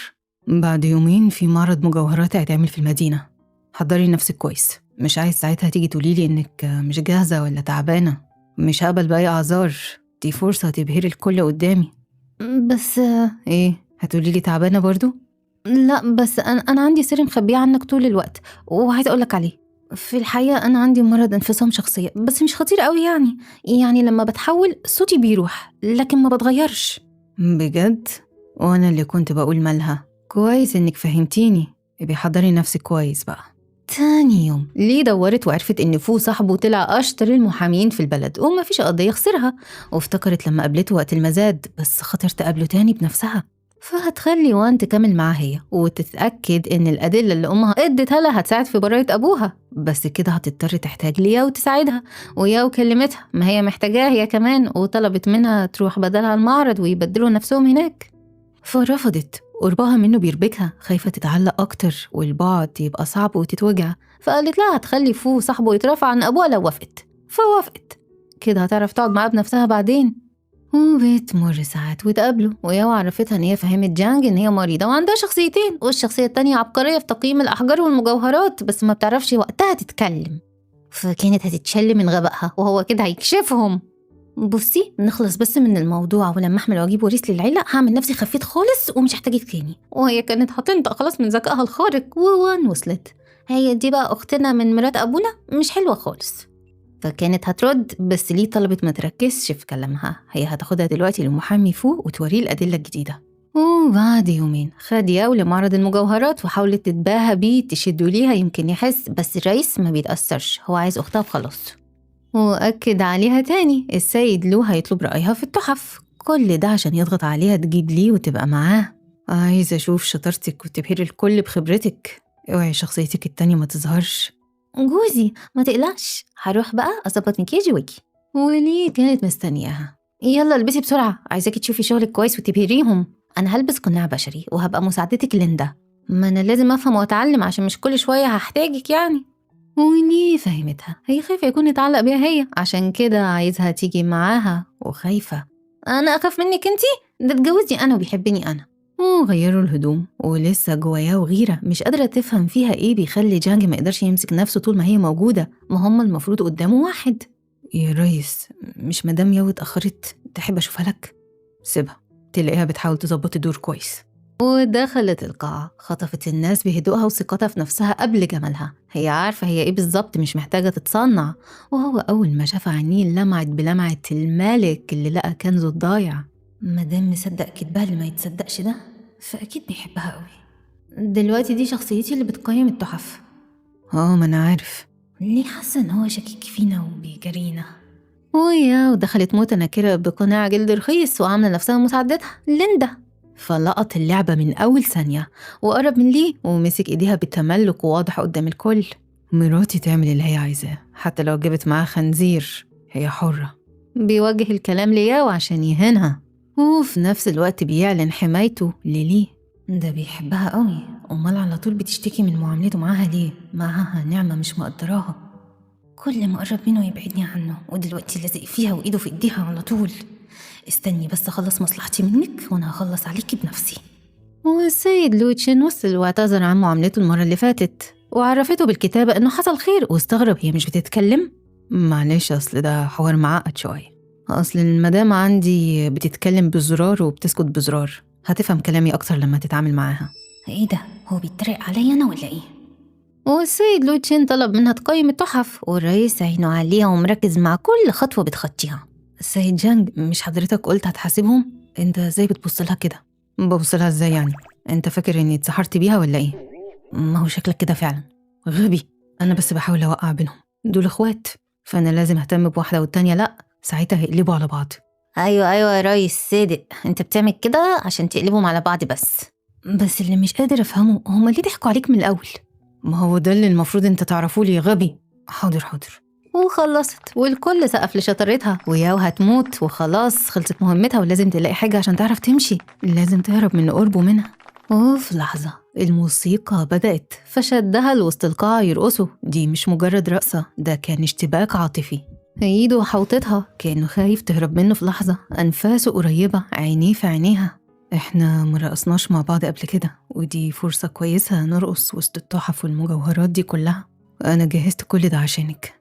بعد يومين في معرض مجوهرات هيتعمل في المدينة، حضري نفسك كويس، مش عايز ساعتها تيجي تقوليلي إنك مش جاهزة ولا تعبانة، مش هقبل بأي أعذار، دي فرصة تبهري الكل قدامي. بس إيه، هتقوليلي تعبانة برضو؟ لا بس أنا عندي سر مخبيه عنك طول الوقت وعايز أقولك عليه. في الحقيقة أنا عندي مرض انفصام شخصية، بس مش خطير قوي يعني لما بتحول صوتي بيروح لكن ما بتغيرش. بجد؟ وأنا اللي كنت بقول مالها. كويس إنك فهمتيني، بيحضري نفسك كويس بقى. تاني يوم ليه دورت وعرفت إن فو صاحبه طلع أشطر المحامين في البلد وما فيش قضية خسرها، وافتكرت لما قابلته وقت المزاد بس خطر تقابله تاني بنفسها، فهتخلي وان تكمل معاه هي وتتأكد إن الأدلة اللي أمها ادتها لها هتساعد في براءة أبوها، بس كده هتضطر تحتاج لياو تساعدها. وياو كلمتها ما هي محتاجاها هي كمان، وطلبت منها تروح بدلها المعرض ويبدلوا نفسهم هناك، فرفضت. قربها منه بيربكها، خايفة تتعلق أكتر والبعد يبقى صعب وتتوجع، فقالت لها هتخلي فو صاحبه يترافع عن أبوها لو وافقت، فوافقت، كده هتعرف تقعد معاه بنفسها بعدين. وبتمر ساعات وتقابلوا، وياو عرفتها ان هي فهمت جانج ان هي مريضة وعندها شخصيتين، والشخصية التانية عبقرية في تقييم الأحجار والمجوهرات بس ما بتعرفش وقتها تتكلم، فكانت هتتشل من غبائها وهو كده هيكشفهم. بصي نخلص بس من الموضوع، ولما احمل واجيب وريث للعيلة هعمل نفسي خفيت خالص ومش هحتاجك تاني. وهي كانت هتنطق خلاص من ذكائها الخارق، ووان وصلت، هي دي بقى أختنا من مرات أبونا، مش حلوة خالص. فكانت هترد بس ليه طلبت ما تركزش في كلامها، هي هتاخدها دلوقتي للمحامي فوق وتوريه الأدلة الجديدة. وبعد يومين خد ياو لمعرض المجوهرات وحاولت تتباهى بيه تشده ليها يمكن يحس، بس الرئيس ما بيتأثرش، هو عايز أختها وخلاص. وأكد عليها تاني السيد لو هيطلب رأيها في التحف، كل ده عشان يضغط عليها تجيب ليه وتبقى معاه. عايزة أشوف شطارتك وتبهير الكل بخبرتك، اوعي شخصيتك التانية ما تظهرش. جوزي ما تقلقش، هروح بقى أظبط مكياجي وجهي. وليه كانت مستنياها. يلا البسي بسرعة، عايزاكي تشوفي شغلك كويس وتبهريهم. أنا هلبس قناع بشري وهبقى مساعدتك ليندا. ما أنا لازم أفهم وأتعلم عشان مش كل شوية هحتاجك يعني. وليه فهمتها، هي خايفة يكون يتعلق بيها هي، عشان كده عايزها تيجي معاها وخايفة. أنا أخاف منك انتي؟ ده اتجوزني أنا وبيحبني أنا. وغيروا الهدوم ولسه جواياه وغيرة مش قادرة تفهم فيها ايه بيخلي جانج ما يقدرش يمسك نفسه طول ما هي موجودة، ما هم المفروض قدامه واحد. يا ريس مش مدام ياو اتأخرت تحب أشوفها لك؟ سيبها، تلاقيها بتحاول تظبط الدور كويس. ودخلت القاعة، خطفت الناس بهدوءها وثقتها في نفسها قبل جمالها، هي عارفة هي ايه بالظبط، مش محتاجة تتصنع. وهو أول ما شاف عينيه لمعت بلمعة الملك اللي لقى كنزه الضايع. مادام مصدق كدبها اللي ما يتصدقش ده، فأكيد بيحبها قوي. دلوقتي دي شخصيتي اللي بتقيم التحف. ما أنا عارف. ليه حاسة إن هو شاكك فينا وبيجرينا؟ ودخلت متنكرة بقناع جلد رخيص وعاملة نفسها مساعدتها ليندا. فلقط اللعبة من أول ثانية وقرب من ليه ومسك إيديها بتملك واضح قدام الكل. مراتي تعمل اللي هي عايزاه، حتى لو جابت معاها خنزير هي حرة. بيوجه الكلام لياو عشان يهينها، وفي نفس الوقت بيعلن حمايته لليه. ده بيحبها قوي، أمال على طول بتشتكي من معاملته معاها ليه؟ معاها نعمة مش مقدراها. كل ما قرب منه يبعدني عنه، ودلوقتي لازق فيها وإيده في إيديها على طول. استني بس أخلص مصلحتي منك وأنا هخلص عليكي بنفسي. والسيد لوتشن وصل واعتذر عن معاملته المرة اللي فاتت وعرفته بالكتابة إنه حصل خير، واستغرب هي مش بتتكلم. معلش أصل ده حوار معقد شوية، أصل المدام عندي بتتكلم بزرار وبتسكت بزرار، هتفهم كلامي أكتر لما تتعامل معاها. إيه ده، هو بيتريق عليا أنا ولا إيه؟ والسيد لوتشين طلب منها تقيم التحف، والرئيس عينه عليها ومركز مع كل خطوة بتخطيها. السيد جانج مش حضرتك قلت هتحاسبهم؟ انت ازاي بتبصلها كده؟ ببصلها ازاي يعني؟ انت فاكر اني اتسحرت بيها ولا ايه؟ ما هو شكلك كده فعلا غبي، انا بس بحاول اوقع بينهم، دول اخوات، فانا لازم اهتم بواحدة والتانية لا، ساعتها هيقلبوا على بعض. ايوه يا ريس صادق، انت بتعمل كده عشان تقلبهم على بعض بس اللي مش قادر افهمه هما ليه ضحكوا عليك من الاول؟ ما هو ده اللي المفروض انت تعرفوه لي يا غبي. حاضر. وخلصت والكل سقف لشطارتها، وياو هتموت وخلاص خلصت مهمتها، ولازم تلاقي حاجة عشان تعرف تمشي، لازم تهرب من قربه منها. وفي لحظة الموسيقى بدأت، فشدها لوسط القاعة يرقصوا. دي مش مجرد رقصة، ده كان اشتباك عاطفي. ايده حوطتها كأنه خايف تهرب منه في لحظة، أنفاسه قريبة، عينيه في عينيها. احنا مرقصناش مع بعض قبل كده، ودي فرصة كويسة نرقص وسط التحف والمجوهرات دي كلها. أنا جهزت كل ده عشانك،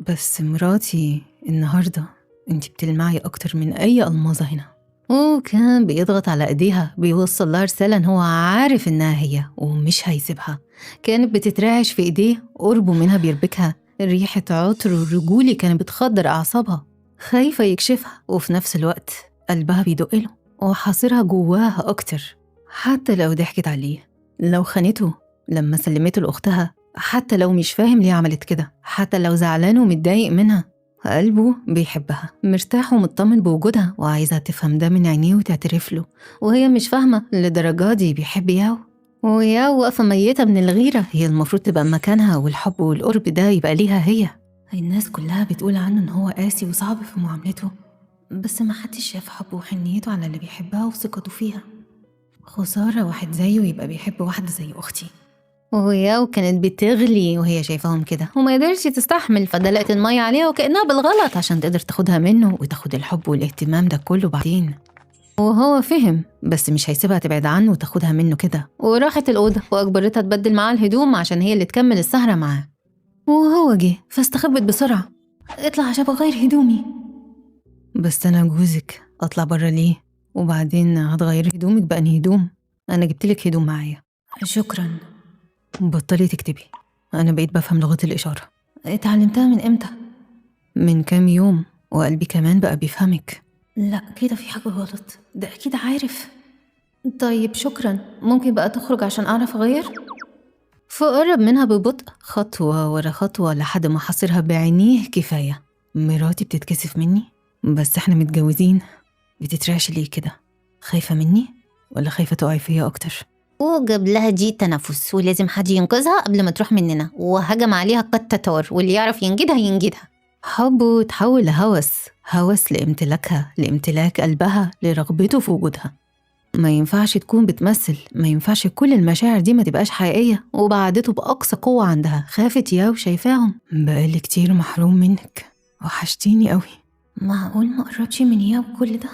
بس مراتي النهاردة انتي بتلمعي أكتر من أي ألماظة هنا. وكان بيضغط على إيديها بيوصل لها رسالة إن هو عارف إنها هي ومش هيسيبها. كانت بتترعش في إيديه، قربه منها بيربكها، ريحة عطر الرجولي كانت بتخدر أعصابها، خايفة يكشفها وفي نفس الوقت قلبها بيدقله وحاصرها جواها أكتر. حتى لو ضحكت عليه، لو خانته لما سلمته لأختها، حتى لو مش فاهم ليه عملت كده، حتى لو زعلان ومتضايق منها، قلبه بيحبها، مرتاح ومطمن بوجودها، وعايزها تفهم ده من عينيه وتعترف له، وهي مش فاهمة لدرجة دي بيحب ياو. وياو واقفة ميتة من الغيرة، هي المفروض تبقى مكانها والحب والقرب ده يبقى ليها هي. الناس كلها بتقول عنه إن هو قاسي وصعب في معاملته، بس ما حدش شاف حبه وحنيته على اللي بيحبها وثقته فيها. خسارة واحد زيه يبقى بيحب واحدة زي أختي. وياو كانت بتغلي وهي شايفاهم كده وما قدرش تستحمل، فدلقت المية عليها وكأنها بالغلط عشان تقدر تاخدها منه وتاخد الحب والاهتمام ده كله بعدين. وهو فهم، بس مش هيسيبها تبعد عنه وتاخدها منه كده، وراحت الأوضة وأجبرتها تبدل معاه الهدوم عشان هي اللي تكمل السهرة معاه. وهو جه فاستخبت بسرعة، اطلع عشان بغير هدومي. بس أنا جوزك، أطلع برا ليه؟ وبعدين هتغير هدومك بأنهي هدوم؟ أنا جبتلك هدوم معايا. شكرا. بطلي تكتبي، أنا بقيت بفهم لغة الإشارة. اتعلمتها من إمتى؟ من كام يوم، وقلبي كمان بقى بيفهمك. لا كده في حاجة غلط، ده أكيد عارف. طيب شكرا، ممكن بقى تخرج عشان أعرف أغير؟ فقرب منها ببطء خطوة ورا خطوة لحد ما حصرها بعينيه كفاية. مراتي بتتكسف مني، بس احنا متجوزين. بتترعش ليه كده؟ خايفة مني ولا خايفة تقعي فيا أكتر؟ وجاب لها ضيق تنفس، ولازم حد ينقذها قبل ما تروح مننا، وهجم عليها كالتتار، واللي يعرف ينجدها ينجدها. حبه تحول لهوس، هوس لامتلاكها، لامتلاك قلبها، لرغبته في وجودها. ما ينفعش تكون بتمثل، ما ينفعش كل المشاعر دي ما تبقاش حقيقية. وبعدته بأقصى قوة عندها، خافت ياو شايفاهم. بقالي كتير محروم منك، وحشتيني قوي. معقول ما قربش من ياو كل ده؟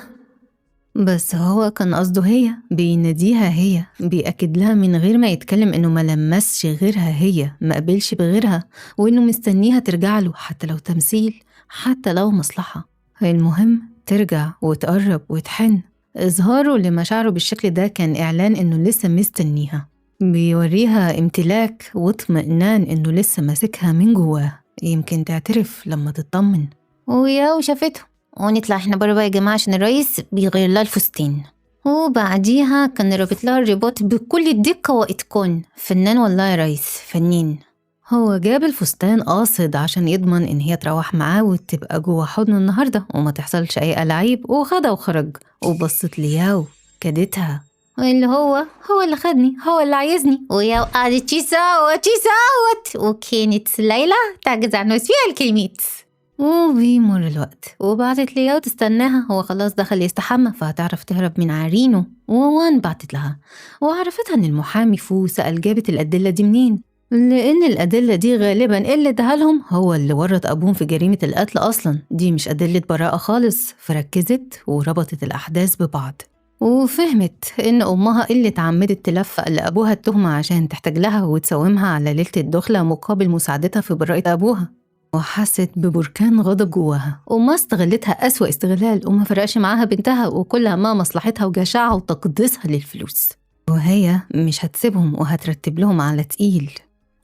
بس هو كان قصده هي، بيناديها هي، بيأكد لها من غير ما يتكلم إنه ما لمسش غيرها هي، ما قبلش بغيرها، وإنه مستنيها ترجع له، حتى لو تمثيل، حتى لو مصلحة. المهم ترجع وتقرب وتحن. إظهاره لمشاعره بالشكل ده كان إعلان إنه لسه مستنيها، بيوريها امتلاك واطمئنان إنه لسه ماسكها من جواه. يمكن تعترف لما تطمن. وياو شافته. ونطلع احنا بره بقى يا جماعة عشان الرئيس بيغير لها الفستان. وبعديها كان رابط لها الرباط بكل الدقة وإتقان. فنان والله يا ريس، فنان. هو جاب الفستان قاصد عشان يضمن إن هي تروح معاه وتبقى جوه حضنه النهاردة وما تحصلش أي ألعاب، وخدها وخرج. وبصت لياو كدتها، اللي هو اللي خدني، هو اللي عايزني. وياو قعدت تيساوت وكانت ليلى تعجز عن وصفها الكلمات. وبيمر الوقت، وبعتت لياو تستناها. هو خلاص دخل يستحمى، فهتعرف تهرب من عرينه. ووان بعتت لها وعرفتها إن المحامي فو سأل جابت الأدلة دي منين، لأن الأدلة دي غالبا اللي اداها لهم هو اللي ورط أبوهم في جريمة القتل أصلا. دي مش أدلة براءة خالص. فركزت وربطت الأحداث ببعض، وفهمت إن أمها اللي اتعمدت تلفق لأبوها التهمة عشان تحتاج لها وتساومها على ليلة الدخلة مقابل مساعدتها في براءة أبوها. وحست ببركان غضب جواها، وما استغلتها أسوأ استغلال، وما فرقش معاها بنتها وكل ما مصلحتها وجشعها وتقديسها للفلوس. وهي مش هتسيبهم وهترتب لهم على تقيل.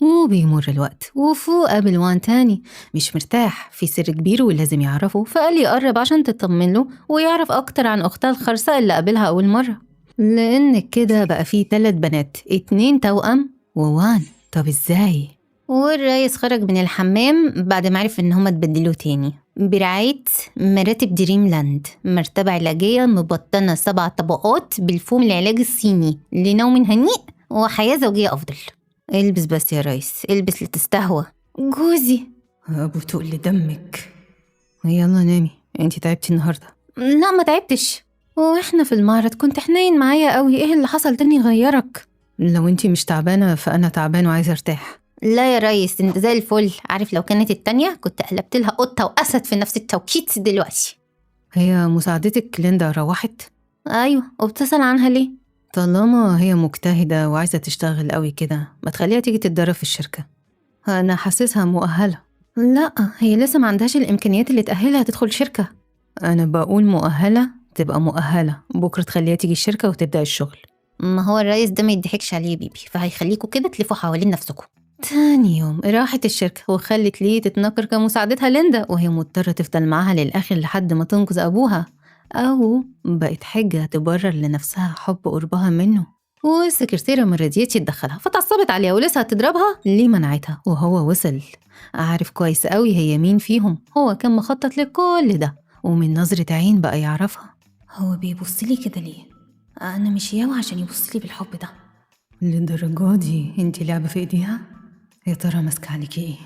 وبيمر الوقت، وفو قابل وان تاني مش مرتاح في سر كبير ولازم يعرفه، فقال يقرب عشان تطمن له ويعرف أكتر عن أختها الخرساء اللي قابلها أول مرة. لأن كده بقى فيه 3 بنات، 2 توأم ووان. طب إزاي؟ والرئيس خرج من الحمام بعد ما عرف ان هما اتبدلوا تاني برعاية مراتب دريم لاند، مرتبة علاجية مبطنة 7 طبقات بالفوم العلاج الصيني لنوم هنيء وحياة زوجية أفضل. البس بس يا ريس، البس لتستهوى. جوزي أبو تقل دمك. يلا نامي، انتي تعبتي النهاردة. لا ما تعبتش. واحنا في المعرض كنت حنين معايا قوي، ايه اللي حصل تاني غيرك؟ لو انتي مش تعبانة فأنا تعبان وعايزة ارتاح. لا يا ريس انت زي الفل. عارف لو كانت التانية كنت قلبت لها قطة وأسد في نفس التوقيت دلوقتي. هي مساعدتك ليندا روحت؟ أيوة، وبتسأل عنها ليه؟ طالما هي مجتهدة وعايزة تشتغل قوي كده، ما تخليها تيجي تتدرب في الشركة. أنا حاسسها مؤهلة. لا، هي لسه ما عندهاش الإمكانيات اللي تأهلها تدخل شركة. أنا بقول مؤهلة تبقى مؤهلة، بكرة تخليها تيجي الشركة وتبدأ الشغل. ما هو الرئيس ده ما يضحكش عليه يا بيبي، فهيخليكوا كده تلفوا حوالين نفسكوا. تاني يوم راحت الشركة وخلت ليه تتنكر كمساعدتها ليندا، وهي مضطرة تفضل معاها للآخر لحد ما تنقذ أبوها، أو بقت حجة تبرر لنفسها حب قربها منه. والسكرتيرة ما رضيتش تدخلها، فتعصبت عليها ولسه هتضربها ليه منعتها. وهو وصل عارف كويس قوي هي مين فيهم. هو كان مخطط لكل ده، ومن نظرة عين بقى يعرفها. هو بيبصلي كده ليه؟ أنا مش ياو عشان يبصلي بالحب ده. للدرجة دي انتي لعبة في ايديها؟ يا ترى ماسكة عليكي ايه؟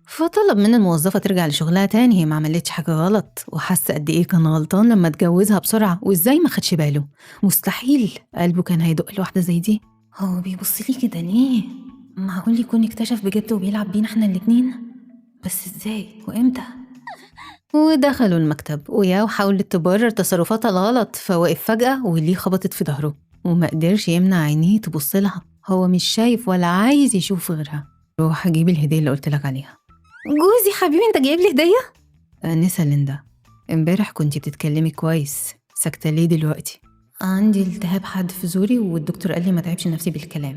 فطلب من الموظفة ترجع لشغلها تاني. هي ما عملتش حاجة غلط، وحس قد ايه كان غلطان لما اتجوزها بسرعة، وازاي ما خدش باله. مستحيل قلبه كان هيدق لواحدة زي دي. هو بيبصلي كده ليه؟ معقول يكون اكتشف بجد وبيلعب بينا احنا الاتنين؟ بس ازاي وامتى؟ ودخلوا المكتب، وياو حاولت تبرر تصرفاتها الغلط، فوقف فجأة وليه خبطت في ظهره، وما قدرش يمنع عينيه تبص لها. هو مش شايف ولا عايز يشوف غيرها. روح اجيب الهدية اللي قلت لك عليها. جوزي حبيبي انت جايب لي هدية؟ أنسة ليندا، امبارح كنتي بتتكلمي كويس، ساكتة ليه دلوقتي؟ عندي التهاب حاد في زوري والدكتور قال لي ما تعبش نفسي بالكلام.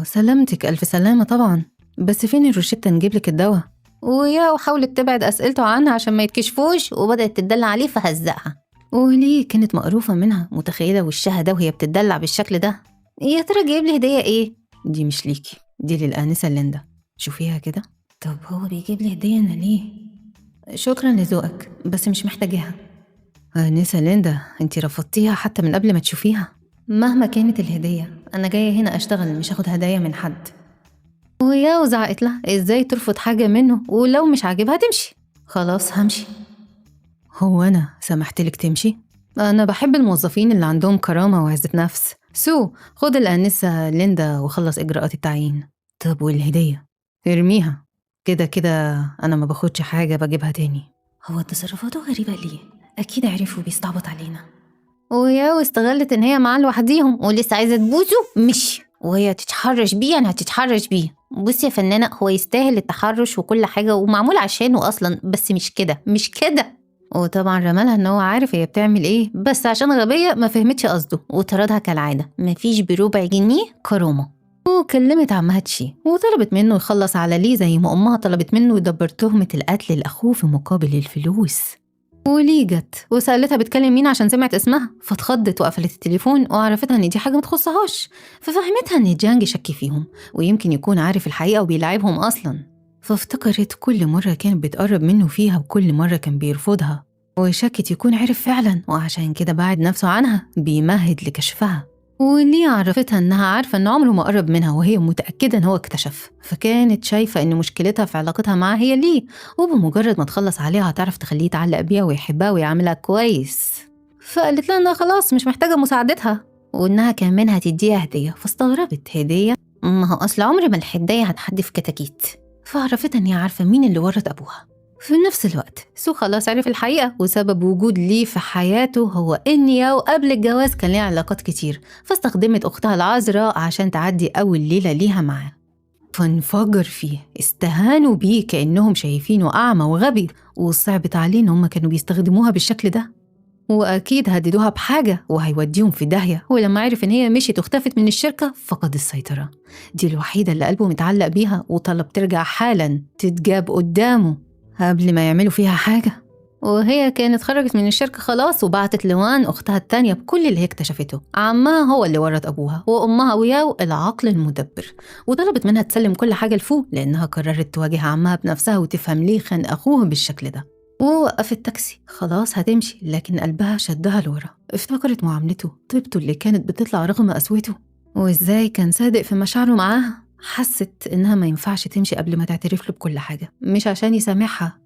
سلامتك، ألف سلامة طبعا. بس فين الروشتة نجيب لك الدواء؟ ويا وحاولت تبعد أسئلته عنها عشان ما يتكشفوش، وبدأت تدلع عليه فهزقها. وليه كانت مقروفة منها، متخيلة وشها ده وهي بتدلع بالشكل ده. يا ترى جايب لي هدية ايه؟ دي مش ليكي، دي للآنسة ليندا، شوفيها كده. طب هو بيجيب لي هدية أنا ليه؟ شكرا لذوقك بس مش محتاجاها. آنسة ليندا، انتي رفضتيها حتى من قبل ما تشوفيها. مهما كانت الهدية أنا جاية هنا أشتغل مش أخد هدايا من حد. ويا زعقت لها إزاي ترفض حاجة منه ولو مش عاجبها تمشي. خلاص همشي. هو أنا سمحتلك تمشي؟ أنا بحب الموظفين اللي عندهم كرامة وعزة نفس. خد الآنسة ليندا وخلص إجراءات التعيين. طب والهدية؟ ارميها، كده كده أنا ما باخدش حاجة بجيبها تاني. هو تصرفاته غريبة ليه؟ أكيد عرفوا بيستعبط علينا. ويا استغلت إن هي معاه لوحديهم ولسه عايزة تبوسه مشي، وهي تتحرش بيه. أنا هتتحرش بيه. بصي يا فنانة، هو يستاهل التحرش وكل حاجة ومعمول عشانه أصلا، بس مش كده مش كده. وطبعا رمالها ان هو عارف هي بتعمل ايه، بس عشان غبية ما فهمتش قصده وطردها كالعادة، مفيش بربع جنيه كرامة. وكلمت عمها تشي وطلبت منه يخلص على ليه زي ما امها طلبت منه يدبر تهمة القتل لاخوه في مقابل الفلوس. وليه جت وسألتها بتكلم مين عشان سمعت اسمها، فاتخضت وقفلت التليفون وعرفتها ان دي حاجة متخصهاش، ففهمتها ان جانج شك فيهم ويمكن يكون عارف الحقيقة وبيلعبهم اصلا. فافتكرت كل مرة كانت بتقرب منه فيها وكل مرة كان بيرفضها، وشكت يكون عرف فعلا وعشان كده بعد نفسه عنها بيمهد لكشفها. وليه عرفتها انها عارفة ان عمره ما قرب منها وهي متأكدة ان هو اكتشف، فكانت شايفة ان مشكلتها في علاقتها معاه هي ليه، وبمجرد ما تخلص عليها هتعرف تخليه يتعلق بيها ويحبها ويعملها كويس. فقالت لها انها خلاص مش محتاجة مساعدتها وانها كمان هتديها هدية. فاستغربت، هدية؟ ما هو اصل عمر ما الهدية هتحدي في كتاكيت. فعرفت ان هي عارفة مين اللي ورط ابوها. في نفس الوقت خلاص عرف الحقيقة، وسبب وجود ليه في حياته هو إن ياو قبل الجواز كان ليه علاقات كتير، فاستخدمت أختها العذراء عشان تعدي أول ليلة ليها معاه. فانفجر فيه، استهانوا بيه كأنهم شايفينه أعمى وغبي، وصعبت عليه إن هم كانوا بيستخدموها بالشكل ده، وأكيد هددوها بحاجة وهيوديهم في داهية. ولما عرف إن هي مشيت واختفت من الشركة فقد السيطرة. دي الوحيدة اللي قلبه متعلق بيها وطلب ترجع حالا تتجاب قدامه قبل ما يعملوا فيها حاجة. وهي كانت خرجت من الشركة خلاص وبعتت لوان أختها التانية بكل اللي هي اكتشفته. عمها هو اللي ورط أبوها وأمها وياو العقل المدبر، وطلبت منها تسلم كل حاجة لفو لأنها قررت تواجه عمها بنفسها وتفهم ليه خان أخوه بالشكل ده. ووقفت تاكسي خلاص هتمشي، لكن قلبها شدها لورا. افتكرت معاملته، طيبته اللي كانت بتطلع رغم قسوته، وإزاي كان صادق في مشاعره معاها. حست إنها ما ينفعش تمشي قبل ما تعترف له بكل حاجة، مش عشان يسامحها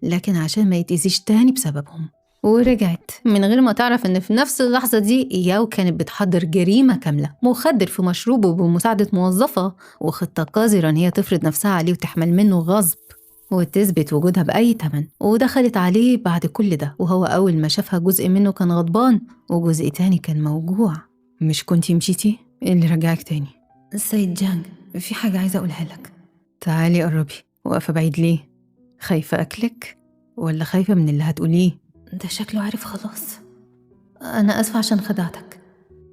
لكن عشان ما يتأذيش تاني بسببهم. ورجعت من غير ما تعرف إن في نفس اللحظة دي ياو كانت بتحضر جريمة كاملة، مخدر في مشروبه بمساعدة موظفة، وخطة قذرة إن هي تفرض نفسها عليه وتحمل منه غصب وتثبت وجودها بأي تمن. ودخلت عليه بعد كل ده وهو أول ما شافها جزء منه كان غضبان وجزء تاني كان موجوع. مش كنتي مشيتي؟ إيه اللي رجعك تاني؟ السيد جانج، في حاجة عايزة أقولها لك. تعالي قربي. واقفة بعيد ليه؟ خايفة أكلك ولا خايفة من اللي هتقوليه؟ ده شكله عارف خلاص. أنا أسفة عشان خدعتك.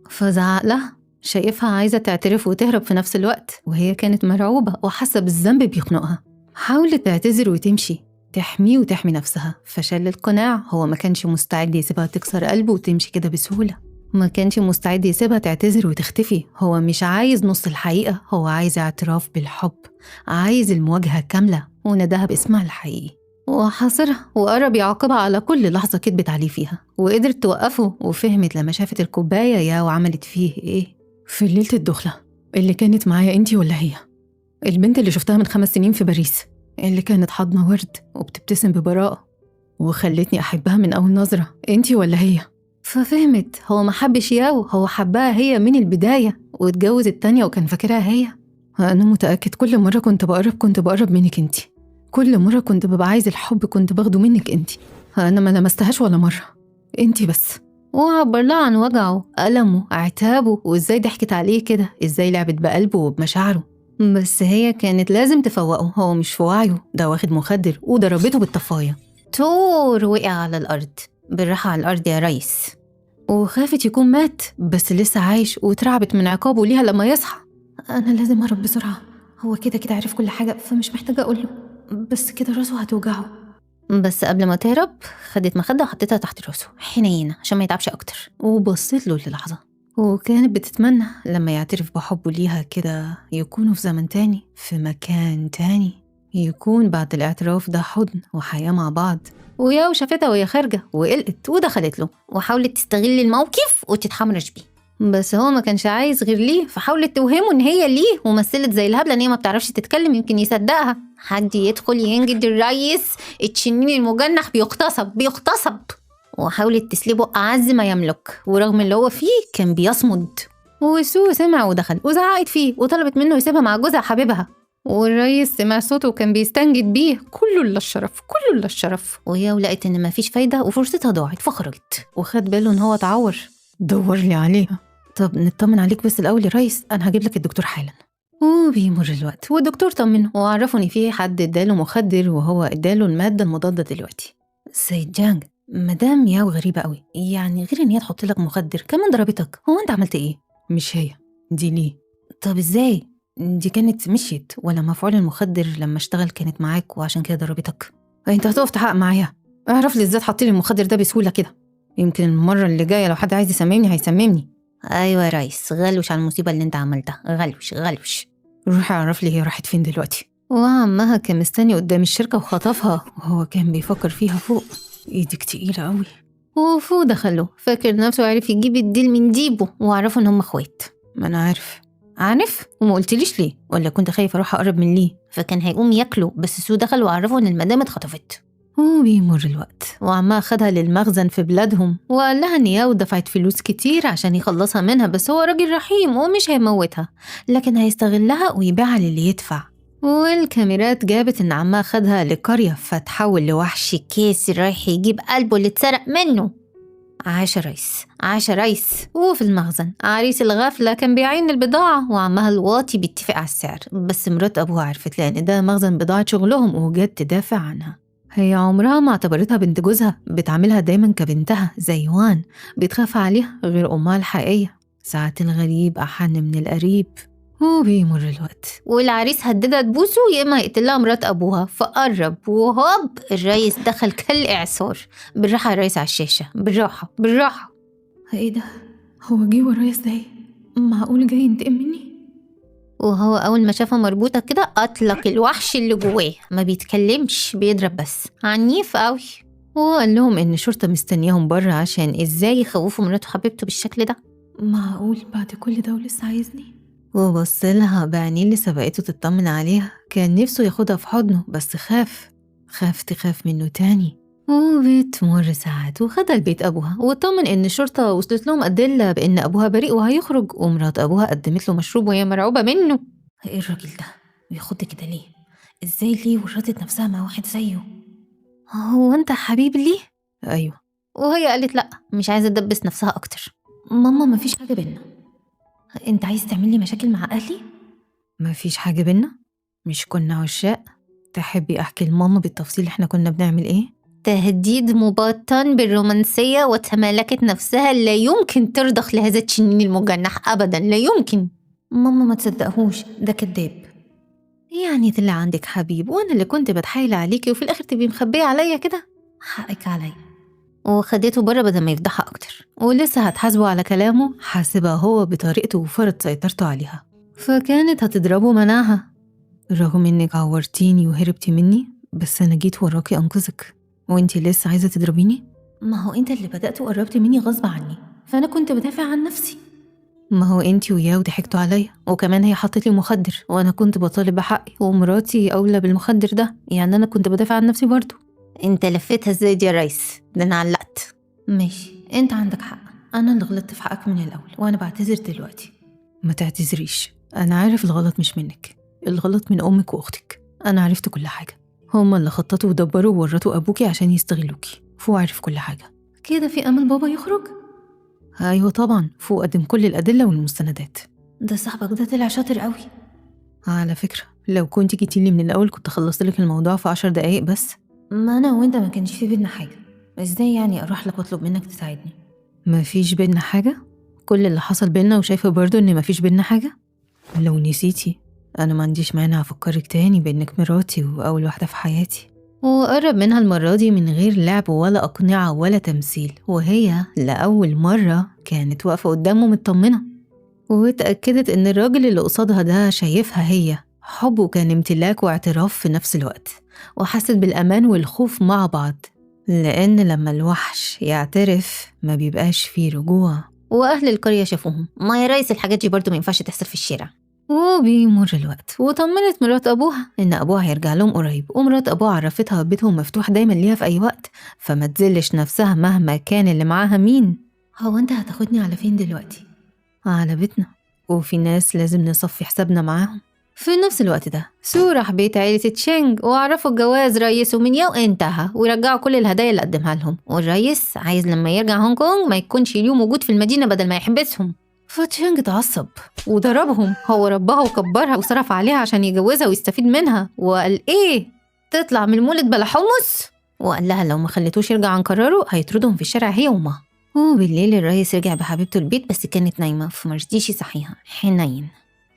فزعق لها، شايفها عايزة تعترف وتهرب في نفس الوقت وهي كانت مرعوبة وحاسة بالذنب بيخنقها. حاولت تعتذر وتمشي تحميه وتحمي نفسها، فشل القناع. هو ما كانش مستعد يسيبها تكسر قلبه وتمشي كده بسهولة، ما كانش مستعد يسيبها تعتذر وتختفي. هو مش عايز نص الحقيقة، هو عايز اعتراف بالحب، عايز المواجهة كاملة ونداها باسمها الحقيقي. وحاصرها وقرب يعاقبها على كل لحظة كدبت عليه فيها، وقدرت توقفه. وفهمت لما شافت الكوباية يا وعملت فيه ايه. في ليلة الدخلة اللي كانت معايا انتي ولا هي؟ البنت اللي شفتها من 5 سنين في باريس، اللي كانت حاضنة ورد وبتبتسم ببراءة وخلتني أحبها من أول نظرة، انتي ولا هي؟ ففهمت هو ما حبش ياو، هو حبها هي من البداية واتجوز التانية وكان فاكرها هي. أنا متأكد كل مرة كنت بقرب منك انتي، كل مرة كنت ببقى عايز الحب كنت باخده منك انتي. أنا ما لمستهاش ولا مرة، انتي بس. وعبر لها عن وجعه، ألمه، عتابه، وإزاي ضحكت عليه كده، إزاي لعبت بقلبه وبمشاعره. بس هي كانت لازم تفوقه، هو مش في وعيه، ده واخد مخدر، وضربته بالطفاية. تور وقع على الأرض. بالراحة على الأرض يا ريس. وخافت يكون مات بس لسه عايش، واترعبت من عقابه ليها لما يصحى. أنا لازم أهرب بسرعة، هو كده عارف كل حاجة فمش محتاجة أقوله، بس كده راسه هتوجعه. بس قبل ما تهرب خدت مخدة وحطيتها تحت راسه حنينة عشان ما يتعبش أكتر، وبصيت له للحظة وكانت بتتمنى لما يعترف بحبه ليها كده يكونوا في زمن تاني في مكان تاني، يكون بعد الاعتراف ده حضن وحياة مع بعض. وياو شافتها وهي خارجة وقلقت ودخلت له وحاولت تستغل الموقف وتتحمرش بيه، بس هو ما كانش عايز غير ليه، فحاولت توهمه ان هي ليه ومثلت زي الهبله ان هي ما بتعرفش تتكلم يمكن يصدقها. حد يدخل ينجد الريس، التنين المجنح بيغتصب وحاولت تسلبه اعز ما يملك، ورغم اللي هو فيه كان بيصمد. وسو سمع ودخل وزعقت فيه وطلبت منه يسيبها مع جوزها حبيبها، والريس سمع صوته وكان بيستنجد بيه. كله الا الشرف. وهي لقت ان مفيش فايده وفرصتها ضاعت فخرجت، وخد باله ان هو اتعور. دور لي عليها. طب نطمن عليك بس الاول يا ريس، انا هجيب لك الدكتور حالا. وبيمر الوقت والدكتور طمنه وعرفه ان في حد اداله مخدر وهو اداله الماده المضاده دلوقتي. سيد جانج، مدام ياو غريبه قوي، يعني غير ان هي تحط لك مخدر كمان ضربتك، هو انت عملت ايه؟ مش هي دي ليه؟ طب ازاي؟ دي كانت مشيت ولا مفعول المخدر لما اشتغل كانت معاك وعشان كده ضربتك؟ انت هتقف تحقق معايا؟ اعرف لي ازاي تحطي لي المخدر ده بسهوله كده، يمكن المره اللي جايه لو حد عايز يسممني هيسممني. ايوه يا ريس، غلوش على المصيبه اللي انت عملتها، غلوش. روحي اعرف لي هي راحت فين دلوقتي. وعمها كان مستني قدام الشركه وخطفها وهو كان بيفكر فيها فوق. ايدك تقيله قوي. وفوق دخله فاكر نفسه عارف يجيب الديل من ديبه، وعرفوا ان هم اخوات. ما انا عارف وما قلتليش ليه؟ ولا كنت خايفه اروح اقرب من ليه؟ فكان هيقوم ياكله، بس سو دخل وعرفوا ان المدام اتخطفت. وبيمر الوقت وعمها خدها للمخزن في بلادهم وقال لها ان ياو دفعت فلوس كتير عشان يخلصها منها، بس هو راجل رحيم ومش هيموتها لكن هيستغلها ويبيعها للي يدفع. والكاميرات جابت ان عمها خدها لقرية فتحول لوحش كيس رايح يجيب قلبه اللي اتسرق منه. عاش ريس. وفي المخزن عريس الغفلة كان بيعين البضاعة وعمها الواطي بيتفق على السعر، بس مرات أبوها عرفت لأن ده مخزن بضاعة شغلهم وجت تدافع عنها. هي عمرها ما اعتبرتها بنت جوزها، بتعاملها دايما كبنتها زي وان، بتخاف عليها غير أمها الحقيقية. ساعات الغريب أحن من القريب. وبيمر الوقت والعريس هددها تبوسه يا اما يقتلها مرات ابوها، فقرب وهوب الريس دخل كالإعصار. بالراحه يا ريس على الشاشه، بالراحه. ايه ده؟ هو جه ورايا ازاي؟ معقول جاي ينتقم مني؟ وهو اول ما شافها مربوطه كده اطلق الوحش اللي جواه، ما بيتكلمش بيضرب بس، عنيف قوي. وقال لهم ان الشرطه مستنياهم بره عشان ازاي يخوفوا مراته حبيبته بالشكل ده. معقول بعد كل ده ولسه عايزني؟ وبص لها بعينيه اللي سبقته تطمن عليها، كان نفسه ياخدها في حضنه بس خاف تخاف منه تاني. وبتمر ساعات وخدها لبيت أبوها وطمن إن الشرطة وصلت لهم أدلة بإن أبوها بريء وهيخرج، ومرات أبوها قدمت له مشروب وهي مرعوبة منه. إيه الراجل ده بيخد كده ليه؟ إزاي ليه ورطت نفسها مع واحد زيه؟ هو أنت حبيب ليه؟ أيوة. وهي قالت لأ، مش عايزة تدبس نفسها أكتر. ماما مفيش حاجة بينا. أنت عايز تعمل لي مشاكل مع أهلي؟ مفيش حاجة بينا، مش كنا عشاق؟ تحبي أحكي لماما بالتفصيل إحنا كنا بنعمل إيه؟ تهديد مبطن بالرومانسية، وتمالكت نفسها لا يمكن ترضخ لهذا التنين المجنح أبدا، لا يمكن. ماما ما تصدقهوش، ده كداب. يعني طلع عندك حبيب وأنا اللي كنت بتحايل عليكي وفي الآخر تبقي مخبية عليا كده؟ حقك عليا. وخدته بره بدل ما يفضحها أكتر، ولسه هتحاسبه على كلامه، حاسبها هو بطريقته وفرض سيطرته عليها، فكانت هتضربه منعها. رغم إنك عورتيني وهربتي مني، بس أنا جيت وراكي أنقذك وإنتي لسه عايزة تضربيني؟ ما هو إنت اللي بدأت وقربت مني غصب عني، فأنا كنت بدافع عن نفسي. ما هو إنتي وياه ضحكتوا عليا، وكمان هي حطت لي مخدر وأنا كنت بطالب بحقي، ومراتي أولى بالمخدر ده، يعني أنا كنت بدافع عن نفسي برضو. انت لفتها ازاي دي يا ريس؟ ده انا علقت. ماشي، انت عندك حق، انا اللي غلطت في حقك من الاول وانا بعتذر دلوقتي. ما تعتذريش، انا عارف الغلط مش منك، الغلط من امك واختك. انا عرفت كل حاجه، هما اللي خططوا ودبروا وورطوا ابوكي عشان يستغلوكي. فو عارف كل حاجه. كده في امل بابا يخرج؟ ايوه طبعا، فو قدم كل الادله والمستندات. ده صاحبك ده طلع شاطر قوي. على فكره لو كنت جيتيلي من الاول كنت خلصت لك الموضوع في 10 دقايق بس. ما انا وانت ما كانش في بينا حاجه، ازاي يعني اروح لك واطلب منك تساعدني؟ ما فيش بينا حاجه؟ كل اللي حصل بينا وشايفه برضو ان ما فيش بينا حاجه؟ لو نسيتي انا ما عنديش مانع افكرك تاني بانك مراتي واول واحده في حياتي. وقرب منها المرة دي من غير لعب ولا أقنعة ولا تمثيل، وهي لأول مرة كانت واقفة قدامه مطمنة، واتأكدت إن الراجل اللي قصادها ده شايفها هي. حبه كان امتلاك واعتراف في نفس الوقت، وحست بالأمان والخوف مع بعض، لأن لما الوحش يعترف ما بيبقاش فيه رجوع. وأهل القرية شافوهم، ما يا ريس الحاجات دي برضو ما ينفعش تحصل في الشارع. وبيمر الوقت وطمنت مرات أبوها إن أبوها هيرجع لهم قريب، ومرات أبوها عرفتها بيتهم مفتوح دايما ليها في أي وقت، فما تزلش نفسها مهما كان اللي معاها مين. هو أنت هتاخدني على فين دلوقتي؟ على بيتنا، وفي ناس لازم نصفي حسابنا معاهم. في نفس الوقت ده سو راح بيت عيلة تشينج، وعرفوا الجواز رئيس ومنياو انتهى، ورجعوا كل الهدايا اللي قدمها لهم، والرئيس عايز لما يرجع هونج كونج ما يكونش اليوم موجود في المدينة بدل ما يحبسهم. فتشينج اتعصب وضربهم، هو ربها وكبرها وصرف عليها عشان يجوزها ويستفيد منها، وقال ايه تطلع من المولد بلا حمص، وقال لها لو ما خليتوش يرجع عن قراره هيطردهم في الشارع هي وما. وبالليل الرئيس رجع بحبيبته البيت، بس كانت نايمة فمرضيش يصحيها، حنين.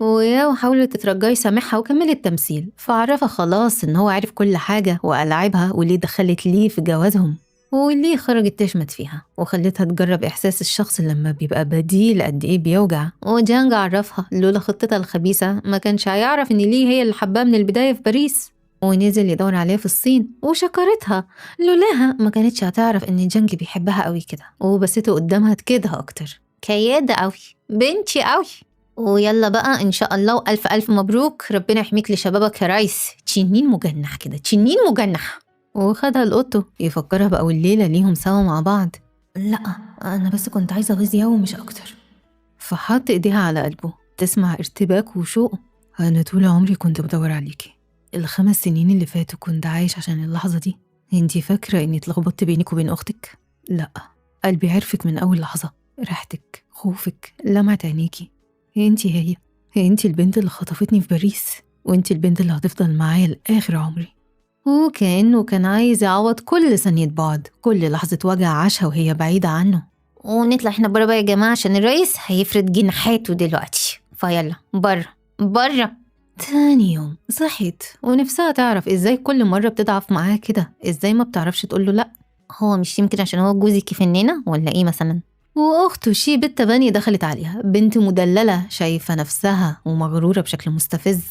وياو حاولت تترجاه يسامحها وكملت تمثيل، فعرفها خلاص ان هو عارف كل حاجة وألعابها وليه دخلت ليه في جوازهم، وليه خرجت تشمت فيها وخلتها تجرب إحساس الشخص لما بيبقى بديل قد إيه بيوجع. وجانج عرفها لولا خطتها الخبيثة ما كانش هيعرف إن ليه هي اللي حباه من البداية في باريس، ونزل يدور عليها في الصين وشكرتها، لولاها ما كانتش هتعرف إن جانج بيحبها قوي كده، وبسته قدامها تكيدها أكتر. كيادة قوي، بنتي قوي. ويلا بقى إن شاء الله، وألف ألف مبروك، ربنا يحميك لشبابك يا ريس. تنين مجنح كده، تنين مجنح. وخدها لأوضته يفكرها بأول ليلة ليهم سوا مع بعض. لا أنا بس كنت عايزة أغيظ ياو مش أكتر. فحط إيديها على قلبه تسمع ارتباك وشوق. أنا طول عمري كنت بدور عليكي، ال5 سنين اللي فاتوا كنت عايش عشان اللحظة دي. انتي فاكرة إني اتلخبطت بينك وبين أختك؟ لأ، قلبي عرفك من أول لحظة، ريحتك، خوفك، لمعة عينيكي. انتي انتي البنت اللي خطفتني في باريس، وانتي البنت اللي هتفضل معايا لآخر عمري. وكأنه كان عايز يعوض كل ثانية بعد، كل لحظة وجع عاشها وهي بعيدة عنه. ونطلع احنا برا بقى يا جماعة عشان الرئيس هيفرد جناحاته دلوقتي، فيلا برا برا. تاني يوم صحيت ونفسها تعرف ازاي كل مرة بتضعف معاه كده، ازاي ما بتعرفش تقوله لأ. هو مش يمكن عشان هو جوزك يفننا ولا ايه مثلا؟ وأخته شي بنت بني دخلت عليها، بنت مدللة شايفة نفسها ومغرورة بشكل مستفز.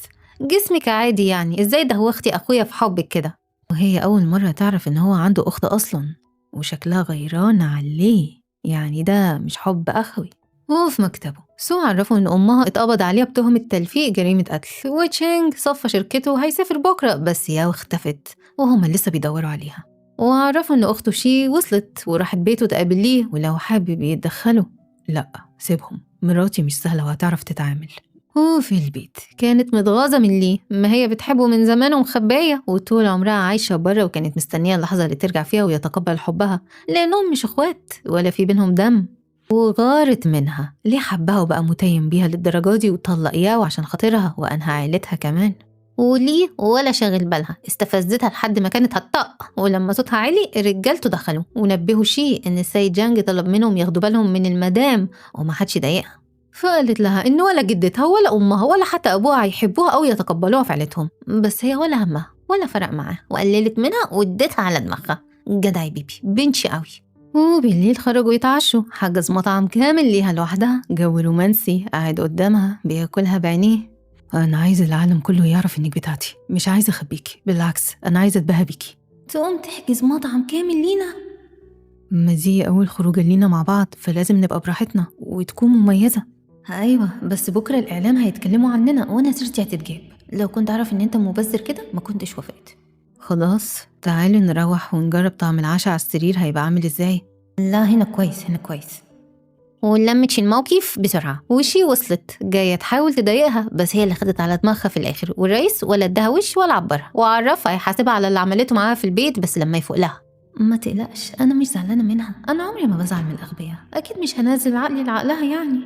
جسمك عادي يعني، ازاي ده هو اختي أخويا في حبك كده؟ وهي أول مرة تعرف إن هو عنده أخت أصلا، وشكلها غيران عليه، يعني ده مش حب أخوي. وفي مكتبه سو عرفوا إن أمها اتقبض عليها بتهمة تلفيق جريمة قتل، وتشينج صفى شركته وهيسافر بكرة، بس ياو اختفت وهما لسه بيدوروا عليها. وعرفوا إن أخته شي وصلت وراحت بيته تقابل ليه، ولو حابب يتدخلوا. لأ سيبهم، مراتي مش سهلة وهتعرف تتعامل. وفي البيت كانت متغاظة من ليه، ما هي بتحبه من زمان ومخبية، وطول عمرها عايشة برا، وكانت مستنية اللحظة اللي ترجع فيها ويتقبل حبها، لأنهم مش اخوات ولا في بينهم دم. وغارت منها ليه حبها وبقى متيم بيها للدرجة دي، وطلق ياو عشان خاطرها وأنهى عيلتها كمان. وليه ولا شاغل بالها، استفزتها لحد ما كانت هتطق، ولما صوتها عالي رجالته دخلوا ونبهوا شي ان السيد جانج طلب منهم ياخدوا بالهم من المدام وما حدش يضايقها. فقالت لها ان ولا جدتها ولا امها ولا حتى ابوها هيحبوها او يتقبلوها في عيلتهم، بس هي ولا همها ولا فرق معاها، وقللت منها واديتها على دماغها. جدع بيبي، بنتي قوي. وبالليل خرجوا يتعشوا، حجز مطعم كامل ليها لوحدها، جو رومانسي، قاعد قدامها بياكلها بعينيه. أنا عايزة العالم كله يعرف إنك بتاعتي، مش عايزة أخبيكي، بالعكس أنا عايزة أتباهى بيكي. تقوم تحجز مطعم كامل لينا؟ ما دي أول خروجة لينا مع بعض، فلازم نبقى براحتنا وتكون مميزة. أيوة بس بكرة الإعلام هيتكلموا عننا وأنا سيرتي هتتجاب، لو كنت أعرف إن أنت مبذر كده ما كنتش وافقت. خلاص تعالي نروح ونجرب طعم العشاء على السرير هيبقى عامل إزاي. لا هنا كويس، هنا كويس. ولمتش الموقف بسرعة، وشي وصلت جاية تحاول تضايقها، بس هي اللي خدت على دماغها في الآخر، والرئيس ولا اداها وش ولا عبرها، وعرفها هيحاسبها على اللي عملته معاها في البيت بس لما يفوق لها. ما تقلقش، أنا مش زعلانة منها، أنا عمري ما بزعل من الأغبياء، أكيد مش هنزل عقلي لعقلها يعني.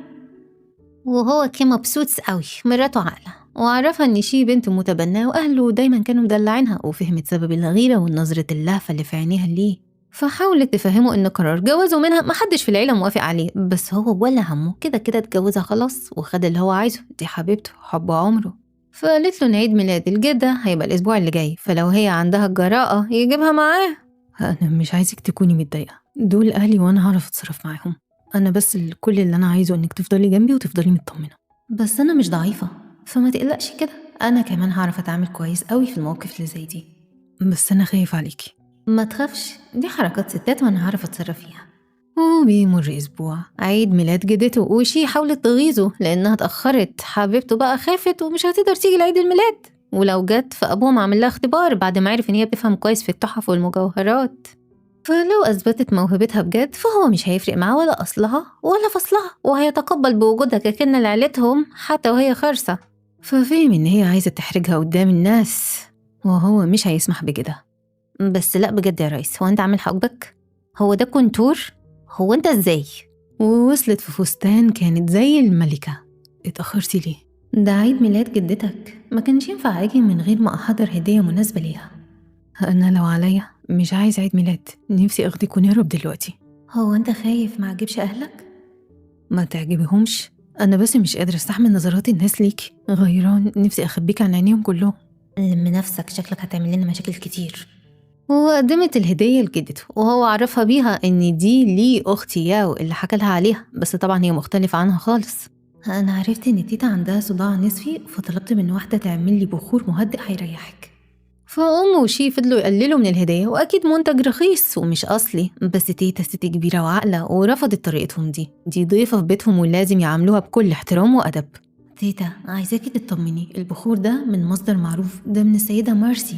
وهو كان مبسوط قوي، مراته عاقلة، وعرفها ان شي بنت متبناه واهله دايما كانوا مدلعينها، وفهمت سبب الغيره والنظره اللهفه اللي في عينيها ليه، فحاولت تفهمه ان قرار جوازه منها محدش في العيله موافق عليه، بس هو ولا همه، كده كده اتجوزها خلاص وخد اللي هو عايزه، دي حبيبته حب عمره. فقالت له إن عيد ميلاد الجدة هيبقى الأسبوع اللي جاي، فلو هي عندها الجراءة يجيبها معاه. أنا مش عايزك تكوني متضايقة، دول أهلي وأنا هعرف أتصرف معاهم. أنا بس كل اللي أنا عايزه إنك تفضلي جنبي وتفضلي مطمنة. بس أنا مش ضعيفة، فما تقلقش كده، أنا كمان هعرف أتعامل كويس قوي في المواقف اللي زي دي. بس أنا خايف عليكي. ما تخافش، دي حركات ستات وأنا هعرف أتصرف فيها. وبيمر أسبوع، عيد ميلاد جدته، وشي حاولت تغيظه لأنها اتأخرت. حبيبته بقى خافت ومش هتقدر تيجي لعيد الميلاد، ولو جت فأبوهم عمل لها اختبار بعد ما عرف إن هي بتفهم كويس في التحف والمجوهرات. فلو أثبتت موهبتها بجد فهو مش هيفرق معاه ولا أصلها ولا فصلها، وهيتقبل بوجودها كأن لعيلتهم حتى وهي خرسة. ففهم إن هي عايزة تحرجها قدام الناس، وهو مش هيسمح بكده. بس لا بجد يا ريس، هو أنت عامل حقك؟ هو ده كونتور؟ هو أنت إزاي؟ ووصلت في فستان كانت زي الملكة. اتأخرتي ليه؟ ده عيد ميلاد جدتك، ما كانش ينفع أجي من غير ما أحضر هدية مناسبة ليها. أنا لو عليا مش عايز عيد ميلاد، نفسي أخدك ونهرب دلوقتي. هو أنت خايف ما أعجبش أهلك؟ ما تعجبهمش، أنا بس مش قادرة أستحمل نظرات الناس ليك، غيران نفسي أخبيك عن عينيهم كلهم. لم نفسك، شكلك هتعمل لنا مشاكل كتير. وقدمت الهدية لجدته، وهو عرفها بيها إن دي ليه أختي ياو اللي حكى لها عليها، بس طبعا هي مختلفة عنها خالص. أنا عرفت إن تيتا عندها صداع نصفي، فطلبت من واحدة تعمل لي بخور مهدئ هيريحك. فأم وشي فضلوا يقللوا من الهدية، وأكيد منتج رخيص ومش أصلي، بس تيتا ست كبيرة وعاقلة ورفضت طريقتهم دي ضيفة في بيتهم ولازم يعاملوها بكل احترام وأدب. تيتا عايزاكي تطمني، البخور ده من مصدر معروف، ده من السيدة مارسي،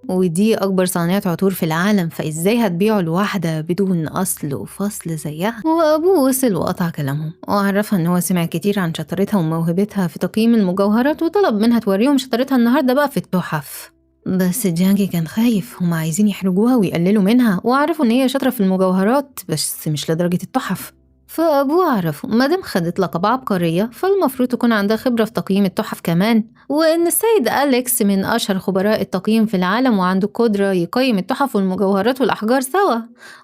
ودي أكبر صانعة عطور في العالم، فإزاي هتبيعوا لواحدة بدون أصل وفصل زيها؟ وأبوه وصل وقطع كلامهم، وعرفها إن هو سمع كتير عن شطارتها وموهبتها في تقييم المجوهرات، وطلب منها توريهم شطارتها النهاردة بقى في التحف. بس جانجي كان خايف، هما عايزين يحرجوها ويقللوا منها، وعرفوا إن هي شاطرة في المجوهرات بس مش لدرجة التحف. فأبوه عرفوا مادام خدت لقب عبقرية فالمفروض تكون عندها خبرة في تقييم التحف كمان، وإن السيد أليكس من أشهر خبراء التقييم في العالم وعنده قدرة يقيم التحف والمجوهرات والأحجار سوا،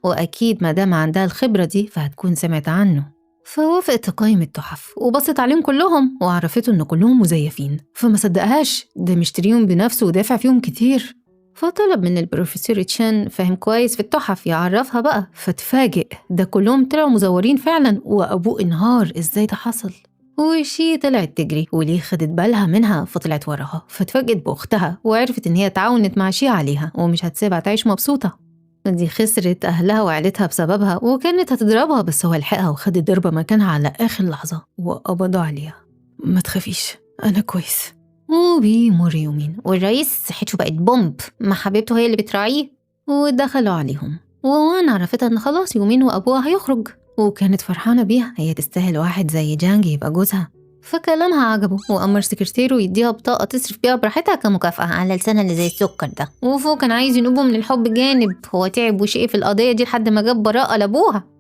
وأكيد مادام عندها الخبرة دي فهتكون سمعت عنه. فوافقت تقيم التحف وبصت عليهم كلهم وعرفته إن كلهم مزيفين، فما صدقهاش، ده مشتريهم بنفسه ودافع فيهم كتير. فطلب من البروفيسور تشان فاهم كويس في التحف يعرفها بقى، فتفاجئ ده كلهم طلعوا مزورين فعلا، وأبوه انهار ازاي ده حصل. وشي طلعت تجري، وليه خدت بالها منها فطلعت وراها، فتفاجئت بأختها وعرفت إن هي تعاونت مع شي عليها ومش هتسيبها تعيش مبسوطة. دي خسرت أهلها وعيلتها بسببها، وكانت هتضربها بس هو لحقها وخد الضربة مكانها على آخر لحظة وقبضوا عليها. ما تخافيش أنا كويس. وبيمر يومين والرئيس صحته بقت بومب، ما حبيبته هي اللي بتراعيه، ودخلوا عليهم، ووانا عرفتها ان خلاص يومين وابوها هيخرج، وكانت فرحانة بيها، هي تستاهل واحد زي جانجي يبقى جوزها. فكلامها عجبه وأمر سكرتيره يديها بطاقة تصرف بيها براحتها كمكافأة على لسانها اللي زي السكر ده. وفوق كان عايز ينوبه من الحب جانب، هو تعب وشقي في القضية دي لحد ما جاب براءة لأبوها.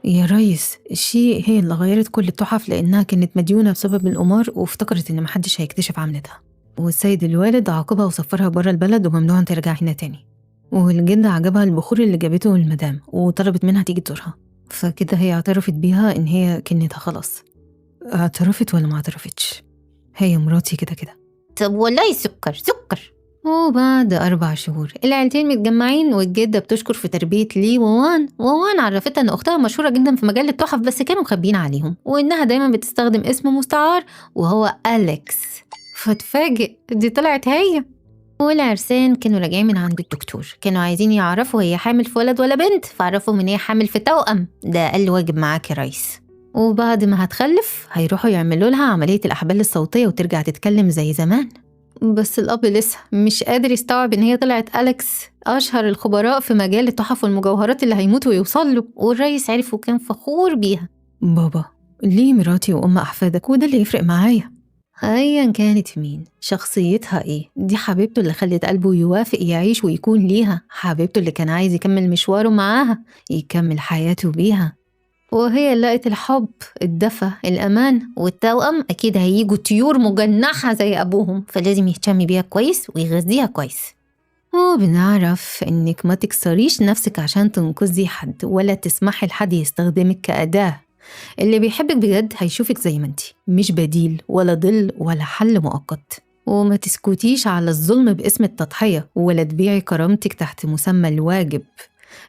يا ريس الشيء هي اللي غيرت كل التحف لأنها كانت مديونة بسبب القمار، وافتكرت إن محدش هيكتشف عملتها، والسيد الوالد عاقبها وسفرها برا البلد وممنوع ترجع هنا تاني. والجدة عجبها البخور اللي جابته المدام وطلبت منها تيجي تزورها، فكده هي اعترفت بيها إن هي كنتها خلاص. اعترفت ولا ما اعترفتش؟ هي مراتي كده كده. طب والله سكر. وبعد 4 شهور العيلتين متجمعين، والجدة بتشكر في تربية لي ووان عرفتها ان اختها مشهورة جدا في مجال التحف بس كانوا مخبيين عليهم، وانها دايما بتستخدم اسم مستعار وهو أليكس. فتفاجئ دي طلعت هي. والعرسان كانوا راجعين من عند الدكتور، كانوا عايزين يعرفوا هي حامل في ولد ولا بنت، فعرفوا ان هي حامل في توأم، ده أقل واجب معاك يا ريس. وبعد ما هتخلف هيروحوا يعملوا لها عملية الأحبال الصوتية وترجع تتكلم زي زمان. بس الأب لسه مش قادر يستوعب إن هي طلعت أليكس أشهر الخبراء في مجال التحف والمجوهرات اللي هيموت ويوصل له، والرئيس عرف وكان فخور بيها. بابا ليه مراتي وأم أحفادك وده اللي يفرق معايا؟ أيا كانت مين شخصيتها إيه، دي حبيبته اللي خلت قلبه يوافق يعيش ويكون ليها، حبيبته اللي كان عايز يكمل مشواره معاها، يكمل حياته بيها. وهي لقت الحب، الدفى، الأمان، والتوأم أكيد هيجوا طيور مجنحة زي أبوهم، فلازم يهتم بيها كويس ويغذيها كويس. وبنعرف إنك ما تكسريش نفسك عشان تنقذي حد، ولا تسمحي لحد يستخدمك كأداة. اللي بيحبك بجد هيشوفك زي ما انتي، مش بديل ولا ظل ولا حل مؤقت. وما تسكتيش على الظلم باسم التضحية ولا تبيعي كرامتك تحت مسمى الواجب.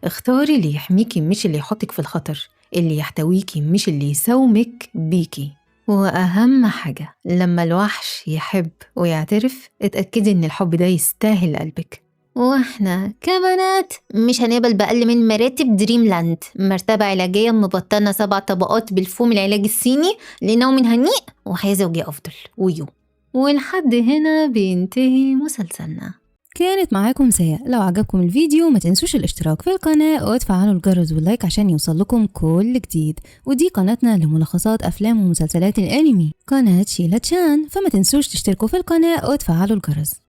اختاري اللي يحميكي مش اللي يحطك في الخطر، اللي يحتويكي مش اللي يساومك بيكي. وأهم حاجة لما الوحش يحب ويعترف اتأكدي إن الحب ده يستاهل قلبك. واحنا كبنات مش هنقبل بأقل من مراتب دريم لاند، مرتبة علاجية مبطنة 7 طبقات بالفوم العلاج الصيني لنوم هنيء وحياة زوجية أفضل ويو. ولحد هنا بينتهي مسلسلنا. كانت معاكم سيا. لو عجبكم الفيديو ما تنسوش الاشتراك في القناة وتفعلوا الجرس واللايك عشان يوصل لكم كل جديد. ودي قناتنا لملخصات أفلام ومسلسلات الأنمي، قناة شيلا تشان، فما تنسوش تشتركوا في القناة وتفعلوا الجرس.